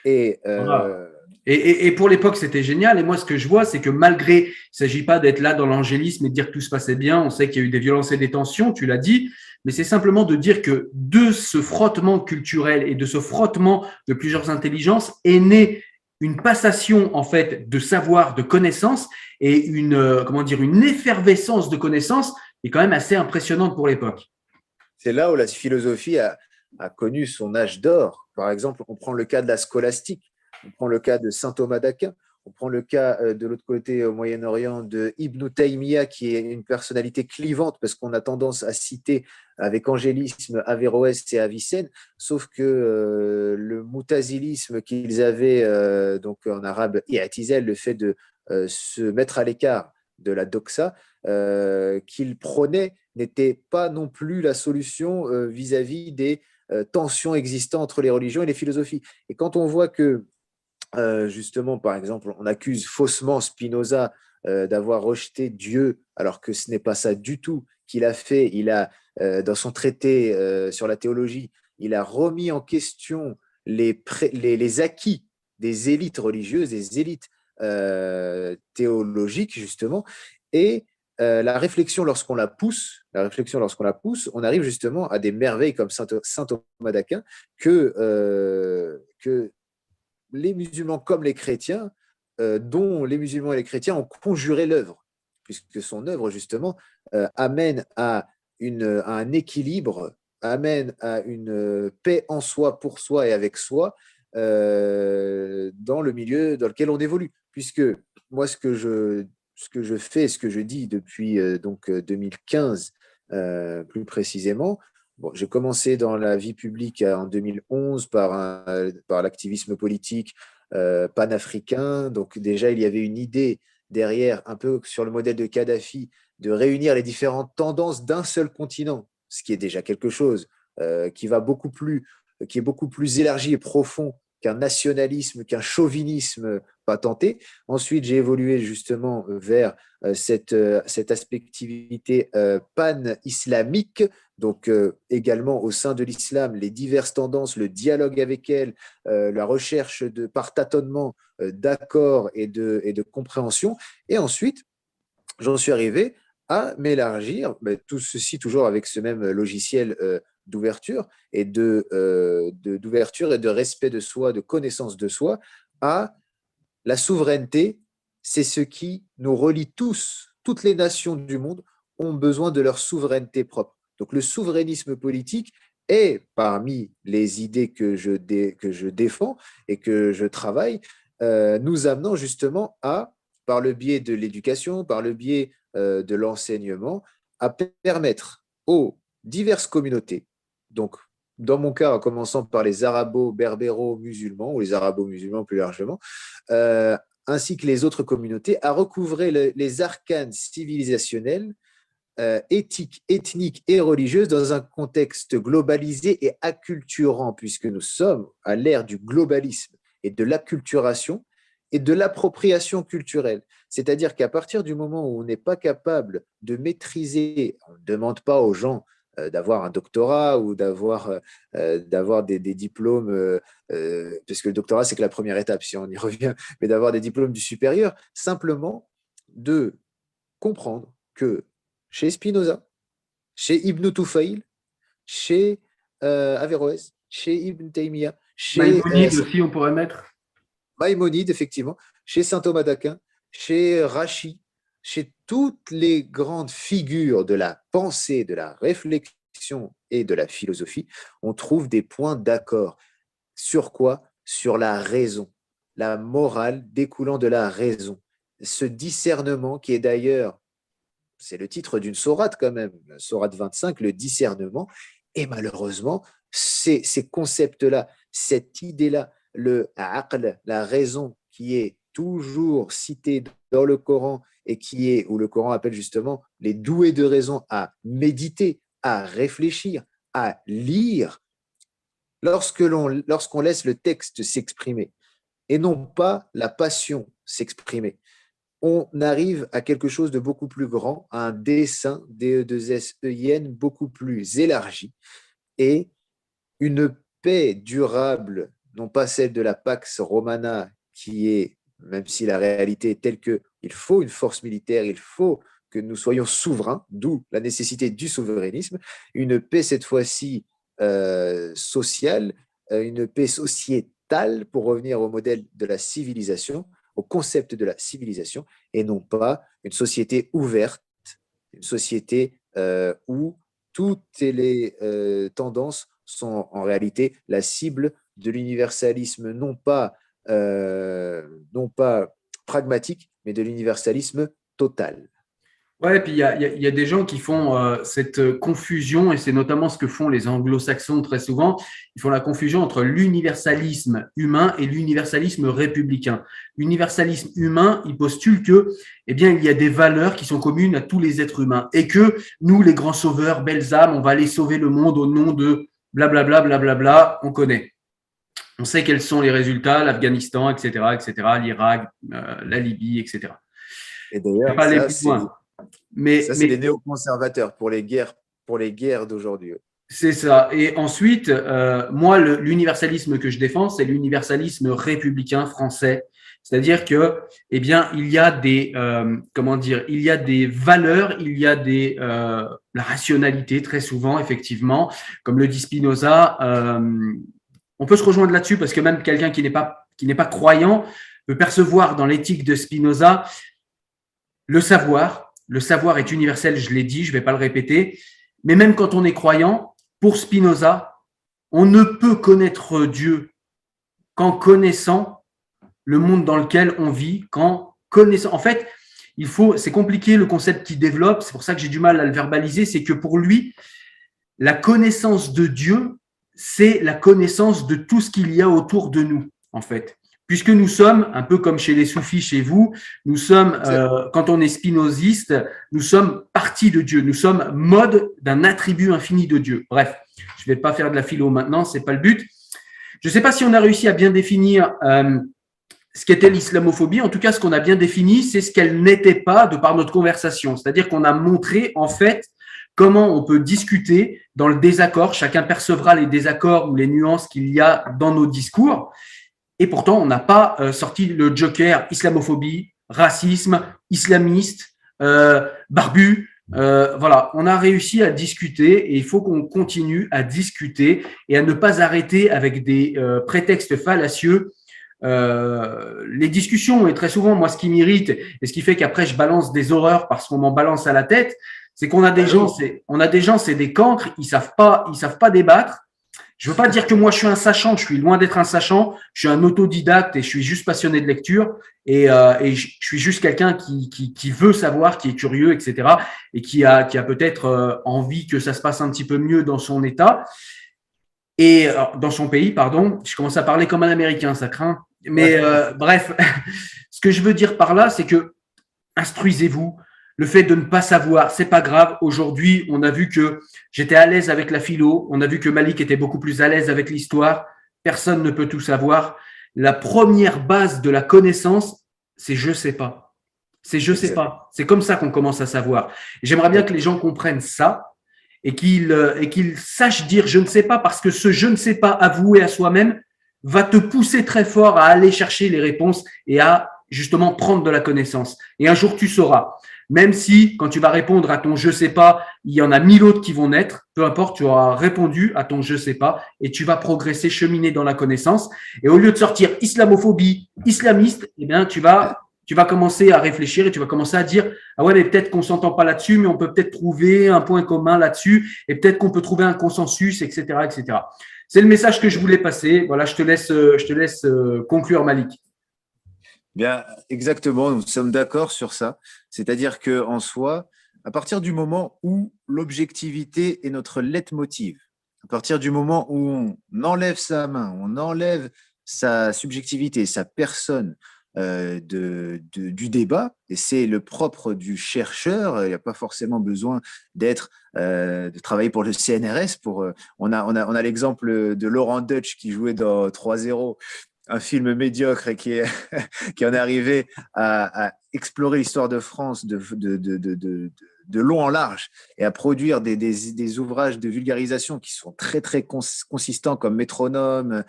Et Voilà. Et pour l'époque, c'était génial. Et moi, ce que je vois, c'est que malgré, il ne s'agit pas d'être là dans l'angélisme et de dire que tout se passait bien, on sait qu'il y a eu des violences et des tensions, tu l'as dit, mais c'est simplement de dire que de ce frottement culturel et de ce frottement de plusieurs intelligences est née une passation en fait de savoir, de connaissances et comment dire, une effervescence de connaissances qui est quand même assez impressionnante pour l'époque. c'est là où la philosophie a connu son âge d'or. Par exemple, on prend le cas de la scolastique, on prend le cas de saint Thomas d'Aquin, on prend le cas de l'autre côté au Moyen-Orient de Ibn Taymiyyah, qui est une personnalité clivante parce qu'on a tendance à citer avec angélisme Averroès et Avicenne, sauf que le moutazilisme qu'ils avaient, donc en arabe i'tizel, le fait de se mettre à l'écart de la doxa, qu'ils prônaient n'était pas non plus la solution vis-à-vis des tensions existantes entre les religions et les philosophies. Et quand on voit que, justement, par exemple, on accuse faussement Spinoza d'avoir rejeté Dieu, alors que ce n'est pas ça du tout qu'il a fait, dans son traité sur la théologie, il a remis en question les acquis des élites religieuses, des élites théologiques, justement, et la réflexion, lorsqu'on la pousse, on arrive justement à des merveilles comme saint Thomas d'Aquin que les musulmans comme les chrétiens, dont les musulmans et les chrétiens ont conjuré l'œuvre, puisque son œuvre, justement, amène à un équilibre, amène à une paix en soi, pour soi et avec soi, dans le milieu dans lequel on évolue. Puisque moi, ce que je fais, ce que je dis depuis donc 2015, plus précisément. Bon, j'ai commencé dans la vie publique en 2011 par l'activisme politique panafricain. Donc déjà, il y avait une idée derrière, un peu sur le modèle de Kadhafi, de réunir les différentes tendances d'un seul continent, ce qui est déjà quelque chose qui est beaucoup plus élargi et profond qu'un nationalisme, qu'un chauvinisme patenté. Ensuite, j'ai évolué justement vers cette aspectivité pan-islamique, donc également au sein de l'islam, les diverses tendances, le dialogue avec elles, la recherche par tâtonnement d'accords et de compréhension. Et ensuite, j'en suis arrivé à m'élargir, tout ceci toujours avec ce même logiciel d'ouverture et d'ouverture et de respect de soi, de connaissance de soi, à la souveraineté. C'est ce qui nous relie tous. Toutes les nations du monde ont besoin de leur souveraineté propre. Donc le souverainisme politique et parmi les idées que je défends et que je travaille, nous amenant justement à, par le biais de l'éducation, par le biais de l'enseignement, à permettre aux diverses communautés, donc dans mon cas, en commençant par les arabo-berbéro-musulmans, ou les arabo-musulmans plus largement, ainsi que les autres communautés, à recouvrer les arcanes civilisationnels, éthiques, ethniques et religieuses dans un contexte globalisé et acculturant, puisque nous sommes à l'ère du globalisme et de l'acculturation et de l'appropriation culturelle. C'est-à-dire qu'à partir du moment où on n'est pas capable de maîtriser, on ne demande pas aux gens d'avoir un doctorat ou d'avoir des diplômes, parce que le doctorat, c'est que la première étape, si on y revient, mais d'avoir des diplômes du supérieur, simplement de comprendre que chez Spinoza, chez Ibn Tufayl, chez Averroès, chez Ibn Taymiyyah, chez Maïmonide aussi, on pourrait mettre. Maïmonide, effectivement, chez saint Thomas d'Aquin, chez Rachi, chez toutes les grandes figures de la pensée, de la réflexion et de la philosophie, on trouve des points d'accord. Sur quoi? Sur la raison, la morale découlant de la raison. Ce discernement qui est d'ailleurs, c'est le titre d'une sourate quand même, sourate 25, le discernement, et malheureusement, ces concepts-là, cette idée-là, le aql, la raison qui est toujours citée dans le Coran et qui est, où le Coran appelle justement les doués de raison à méditer, à réfléchir, à lire, lorsqu'on laisse le texte s'exprimer et non pas la passion s'exprimer, on arrive à quelque chose de beaucoup plus grand, à un dessin DE2SEIN beaucoup plus élargi et une paix durable, non pas celle de la Pax Romana qui est, même si la réalité est telle qu'il faut une force militaire, il faut que nous soyons souverains, d'où la nécessité du souverainisme, une paix cette fois-ci sociale, une paix sociétale pour revenir au modèle de la civilisation, au concept de la civilisation, et non pas une société ouverte, une société où toutes les tendances sont en réalité la cible de l'universalisme, non pas pragmatique, mais de l'universalisme total. Ouais, puis il y a des gens qui font cette confusion, et c'est notamment ce que font les anglo-saxons très souvent. Ils font la confusion entre l'universalisme humain et l'universalisme républicain. L'universalisme humain, il postule que, eh bien, il y a des valeurs qui sont communes à tous les êtres humains et que nous, les grands sauveurs, belles âmes, on va aller sauver le monde au nom de blablabla, blablabla, on connaît. On sait quels sont les résultats, l'Afghanistan, etc., l'Irak, la Libye, etc. Et d'ailleurs, pas aller plus loin. Ça, c'est les néoconservateurs pour les guerres d'aujourd'hui. C'est ça. Et ensuite, moi, l'universalisme que je défends, c'est l'universalisme républicain français. C'est-à-dire que, eh bien, il y a des, il y a des valeurs, il y a la rationalité très souvent, effectivement, comme le dit Spinoza. On peut se rejoindre là-dessus parce que même quelqu'un qui n'est pas croyant peut percevoir dans l'éthique de Spinoza le savoir. Le savoir est universel, je l'ai dit, je ne vais pas le répéter. Mais même quand on est croyant, pour Spinoza, on ne peut connaître Dieu qu'en connaissant le monde dans lequel on vit, qu'en connaissant. En fait, c'est compliqué le concept qu'il développe, c'est pour ça que j'ai du mal à le verbaliser, c'est que pour lui, la connaissance de Dieu, c'est la connaissance de tout ce qu'il y a autour de nous, en fait. Puisque nous sommes, un peu comme chez les soufis, chez vous, nous sommes, quand on est spinoziste, nous sommes partie de Dieu, nous sommes mode d'un attribut infini de Dieu. Bref, je ne vais pas faire de la philo maintenant, ce n'est pas le but. Je ne sais pas si on a réussi à bien définir ce qu'était l'islamophobie. En tout cas, ce qu'on a bien défini, c'est ce qu'elle n'était pas de par notre conversation. C'est-à-dire qu'on a montré, en fait, comment on peut discuter dans le désaccord. Chacun percevra les désaccords ou les nuances qu'il y a dans nos discours. Et pourtant, on n'a pas sorti le joker islamophobie, racisme, islamiste, barbu. Voilà, on a réussi à discuter et il faut qu'on continue à discuter et à ne pas arrêter avec des prétextes fallacieux. Les discussions, et très souvent, moi, ce qui m'irrite et ce qui fait qu'après, je balance des horreurs parce qu'on m'en balance à la tête, C'est qu'on a des gens, c'est des cancres, ils savent pas débattre. Je veux pas dire que moi je suis un sachant, je suis loin d'être un sachant, je suis un autodidacte et je suis juste passionné de lecture et je suis juste quelqu'un qui veut savoir, qui est curieux, etc. et qui a peut-être envie que ça se passe un petit peu mieux dans son état et dans son pays, pardon. Je commence à parler comme un Américain, ça craint. Mais bref, ce que je veux dire par là, c'est que instruisez-vous. Le fait de ne pas savoir, c'est pas grave. Aujourd'hui, on a vu que j'étais à l'aise avec la philo. On a vu que Malik était beaucoup plus à l'aise avec l'histoire. Personne ne peut tout savoir. La première base de la connaissance, c'est je sais pas. C'est je sais pas. C'est comme ça qu'on commence à savoir. J'aimerais bien que les gens comprennent ça et qu'ils sachent dire je ne sais pas parce que ce je ne sais pas avoué à soi-même va te pousser très fort à aller chercher les réponses et à justement prendre de la connaissance. Et un jour, tu sauras. Même si, quand tu vas répondre à ton je sais pas, il y en a 1000 autres qui vont naître, peu importe, tu auras répondu à ton je sais pas et tu vas progresser, cheminer dans la connaissance. Et au lieu de sortir islamophobie, islamiste, eh bien, tu vas commencer à réfléchir et tu vas commencer à dire, ah ouais, mais peut-être qu'on s'entend pas là-dessus, mais on peut peut-être trouver un point commun là-dessus et peut-être qu'on peut trouver un consensus, etc., etc. C'est le message que je voulais passer. Voilà, je te laisse conclure, Malik. Bien, exactement, nous sommes d'accord sur ça. C'est-à-dire qu'en soi, à partir du moment où l'objectivité est notre leitmotiv, à partir du moment où on enlève sa main, on enlève sa subjectivité, sa personne du débat, et c'est le propre du chercheur, il n'y a pas forcément besoin de travailler pour le CNRS. On a l'exemple de Laurent Deutsch qui jouait dans 3-0, un film médiocre et qui en est arrivé à explorer l'histoire de France de long en large et à produire des ouvrages de vulgarisation qui sont très, très consistants comme Métronome,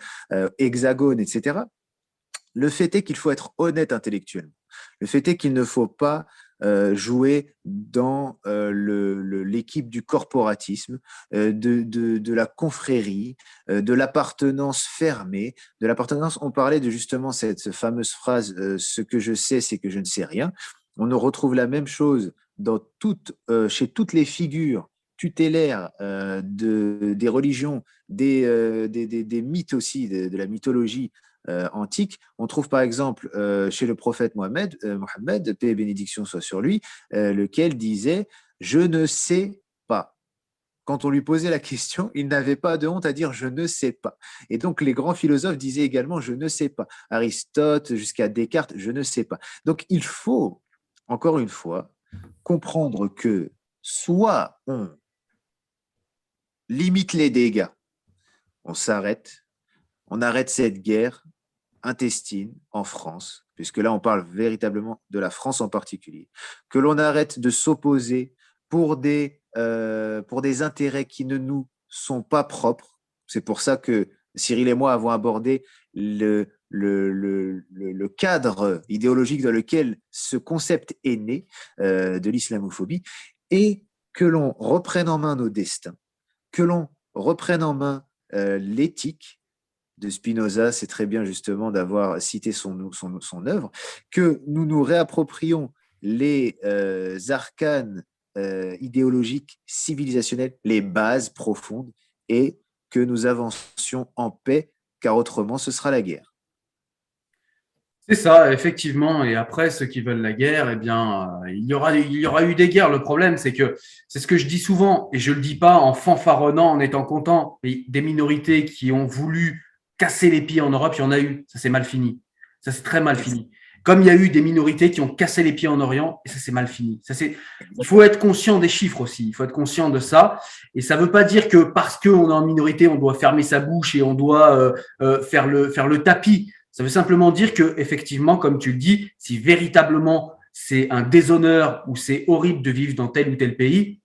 Hexagone, etc. Le fait est qu'il faut être honnête intellectuellement. Le fait est qu'il ne faut pas jouer dans l'équipe du corporatisme, de la confrérie, de l'appartenance fermée, de l'appartenance. On parlait de justement cette fameuse phrase ce que je sais, c'est que je ne sais rien. On retrouve la même chose chez toutes les figures tutélaires des religions, des mythes aussi, de la mythologie antique. On trouve par exemple chez le prophète Mohammed, paix et bénédiction soit sur lui, lequel disait « je ne sais pas ». Quand on lui posait la question, il n'avait pas de honte à dire « je ne sais pas ». Et donc les grands philosophes disaient également « je ne sais pas ». Aristote jusqu'à Descartes, « je ne sais pas ». Donc il faut, encore une fois, comprendre que soit on limite les dégâts, on s'arrête, on arrête cette guerre intestine en France, puisque là on parle véritablement de la France en particulier, que l'on arrête de s'opposer pour des intérêts qui ne nous sont pas propres. C'est pour ça que Cyril et moi avons abordé le cadre idéologique dans lequel ce concept est né, de l'islamophobie, et que l'on reprenne en main nos destins, que l'on reprenne en main l'éthique de Spinoza. C'est très bien justement d'avoir cité son œuvre, que nous nous réapproprions les arcanes idéologiques, civilisationnelles, les bases profondes, et que nous avancions en paix, car autrement ce sera la guerre. C'est ça, effectivement. Et après, ceux qui veulent la guerre, eh bien, il y aura eu des guerres. Le problème, c'est que c'est ce que je dis souvent, et je le dis pas en fanfaronnant, en étant content. Mais des minorités qui ont voulu casser les pieds en Europe, il y en a eu. Ça s'est mal fini. Ça s'est très mal fini. Comme il y a eu des minorités qui ont cassé les pieds en Orient, et ça s'est mal fini. Il faut être conscient des chiffres aussi. Il faut être conscient de ça. Et ça ne veut pas dire que parce qu'on est en minorité, on doit fermer sa bouche et on doit faire le tapis. Ça veut simplement dire que, effectivement, comme tu le dis, si véritablement c'est un déshonneur ou c'est horrible de vivre dans tel ou tel pays,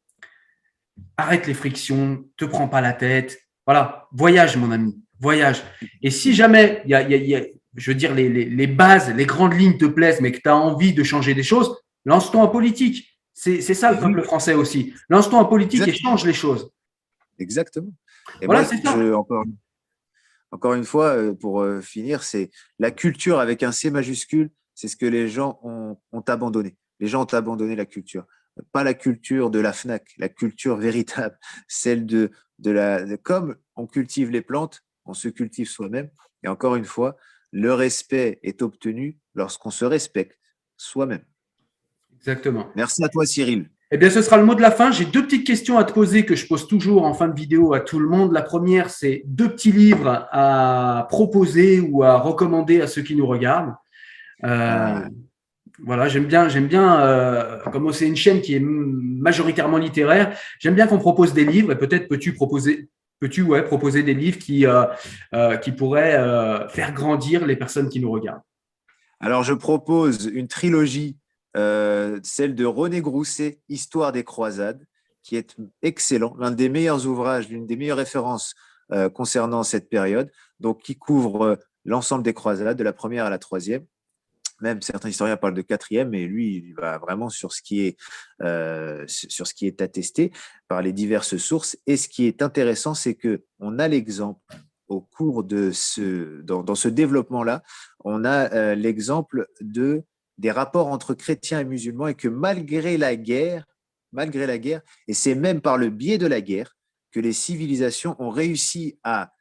arrête les frictions, te prends pas la tête. Voilà, voyage, mon ami, voyage. Et si jamais je veux dire, les bases, les grandes lignes te plaisent, mais que tu as envie de changer des choses, lance-toi en politique. C'est ça le peuple français aussi. Lance-toi en politique et change les choses. Exactement. Et voilà, moi, c'est ça. Encore une fois, pour finir, c'est la culture avec un C majuscule, c'est ce que les gens ont abandonné. Les gens ont abandonné la culture. pas la culture de la FNAC, la culture véritable, celle comme on cultive les plantes, on se cultive soi-même. Et encore une fois, le respect est obtenu lorsqu'on se respecte soi-même. Exactement. Merci à toi, Cyril. Eh bien, ce sera le mot de la fin. J'ai deux petites questions à te poser que je pose toujours en fin de vidéo à tout le monde. La première, c'est deux petits livres à proposer ou à recommander à ceux qui nous regardent. Voilà, j'aime bien, comme c'est une chaîne qui est majoritairement littéraire, j'aime bien qu'on propose des livres et peut-être peux-tu proposer des livres qui pourraient faire grandir les personnes qui nous regardent. Alors, je propose une trilogie, celle de René Grousset, Histoire des croisades, qui est excellent, l'un des meilleurs ouvrages, l'une des meilleures références concernant cette période, donc qui couvre l'ensemble des croisades, de la première à la troisième. Même certains historiens parlent de quatrième, mais lui, il va vraiment sur ce qui est attesté par les diverses sources. Et ce qui est intéressant, c'est qu'on a l'exemple au cours de dans ce développement-là, on a l'exemple des rapports entre chrétiens et musulmans, et que malgré la guerre, et c'est même par le biais de la guerre que les civilisations ont réussi à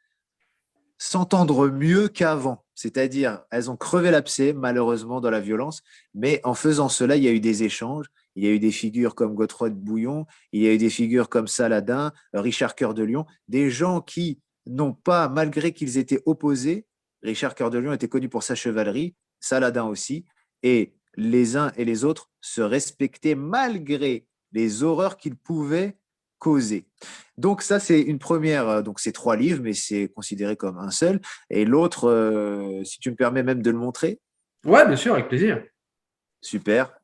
s'entendre mieux qu'avant. C'est-à-dire, elles ont crevé l'abcès, malheureusement, dans la violence, mais en faisant cela, il y a eu des échanges, il y a eu des figures comme Godefroy de Bouillon, il y a eu des figures comme Saladin, Richard Cœur de Lion, des gens qui n'ont pas, malgré qu'ils étaient opposés, Richard Cœur de Lion était connu pour sa chevalerie, Saladin aussi, et les uns et les autres se respectaient malgré les horreurs qu'ils pouvaient causer. Donc ça, c'est une première, donc c'est 3 livres, mais c'est considéré comme un seul. Et l'autre, si tu me permets même de le montrer. Ouais, bien sûr, avec plaisir. Super.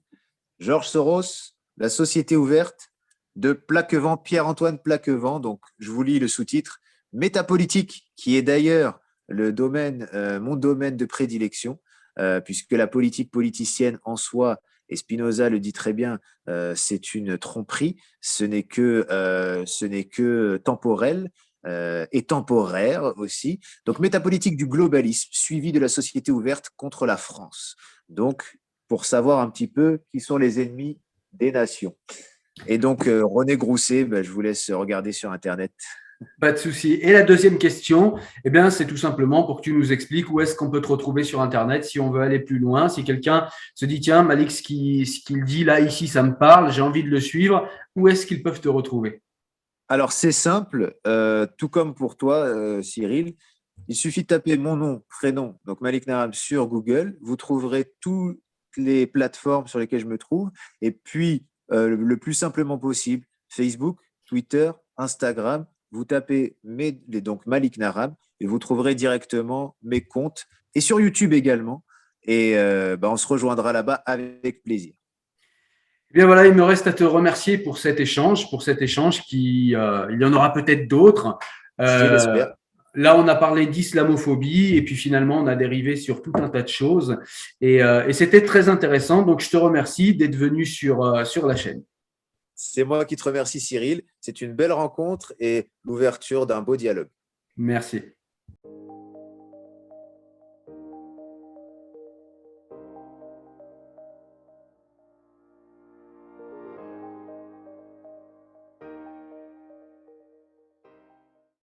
Georges Soros, La société ouverte, de Plaquevent, Pierre-Antoine Plaquevent. Donc, je vous lis le sous-titre. Métapolitique, qui est d'ailleurs mon domaine de prédilection, puisque la politique politicienne en soi, et Spinoza le dit très bien, c'est une tromperie, ce n'est que temporel et temporaire aussi. Donc, métapolitique du globalisme, suivi de la société ouverte contre la France. Donc, pour savoir un petit peu qui sont les ennemis des nations. Et donc, René Grousset, je vous laisse regarder sur Internet. Pas de souci. Et la deuxième question, eh bien, c'est tout simplement pour que tu nous expliques où est-ce qu'on peut te retrouver sur Internet si on veut aller plus loin. Si quelqu'un se dit, tiens, Malik, ce qu'il dit là, ici, ça me parle, j'ai envie de le suivre, où est-ce qu'ils peuvent te retrouver? Alors, c'est simple, tout comme pour toi, Cyril. Il suffit de taper mon nom, prénom, donc Malik Naram sur Google. Vous trouverez toutes les plateformes sur lesquelles je me trouve. Et puis, le plus simplement possible, Facebook, Twitter, Instagram. Vous tapez donc Malik Naram et vous trouverez directement mes comptes. Et sur YouTube également. Et on se rejoindra là-bas avec plaisir. Eh bien voilà, il me reste à te remercier pour cet échange qui, il y en aura peut-être d'autres. Je l'espère. Là, on a parlé d'islamophobie et puis finalement, on a dérivé sur tout un tas de choses et c'était très intéressant. Donc, je te remercie d'être venu sur la chaîne. C'est moi qui te remercie, Cyril. C'est une belle rencontre et l'ouverture d'un beau dialogue. Merci.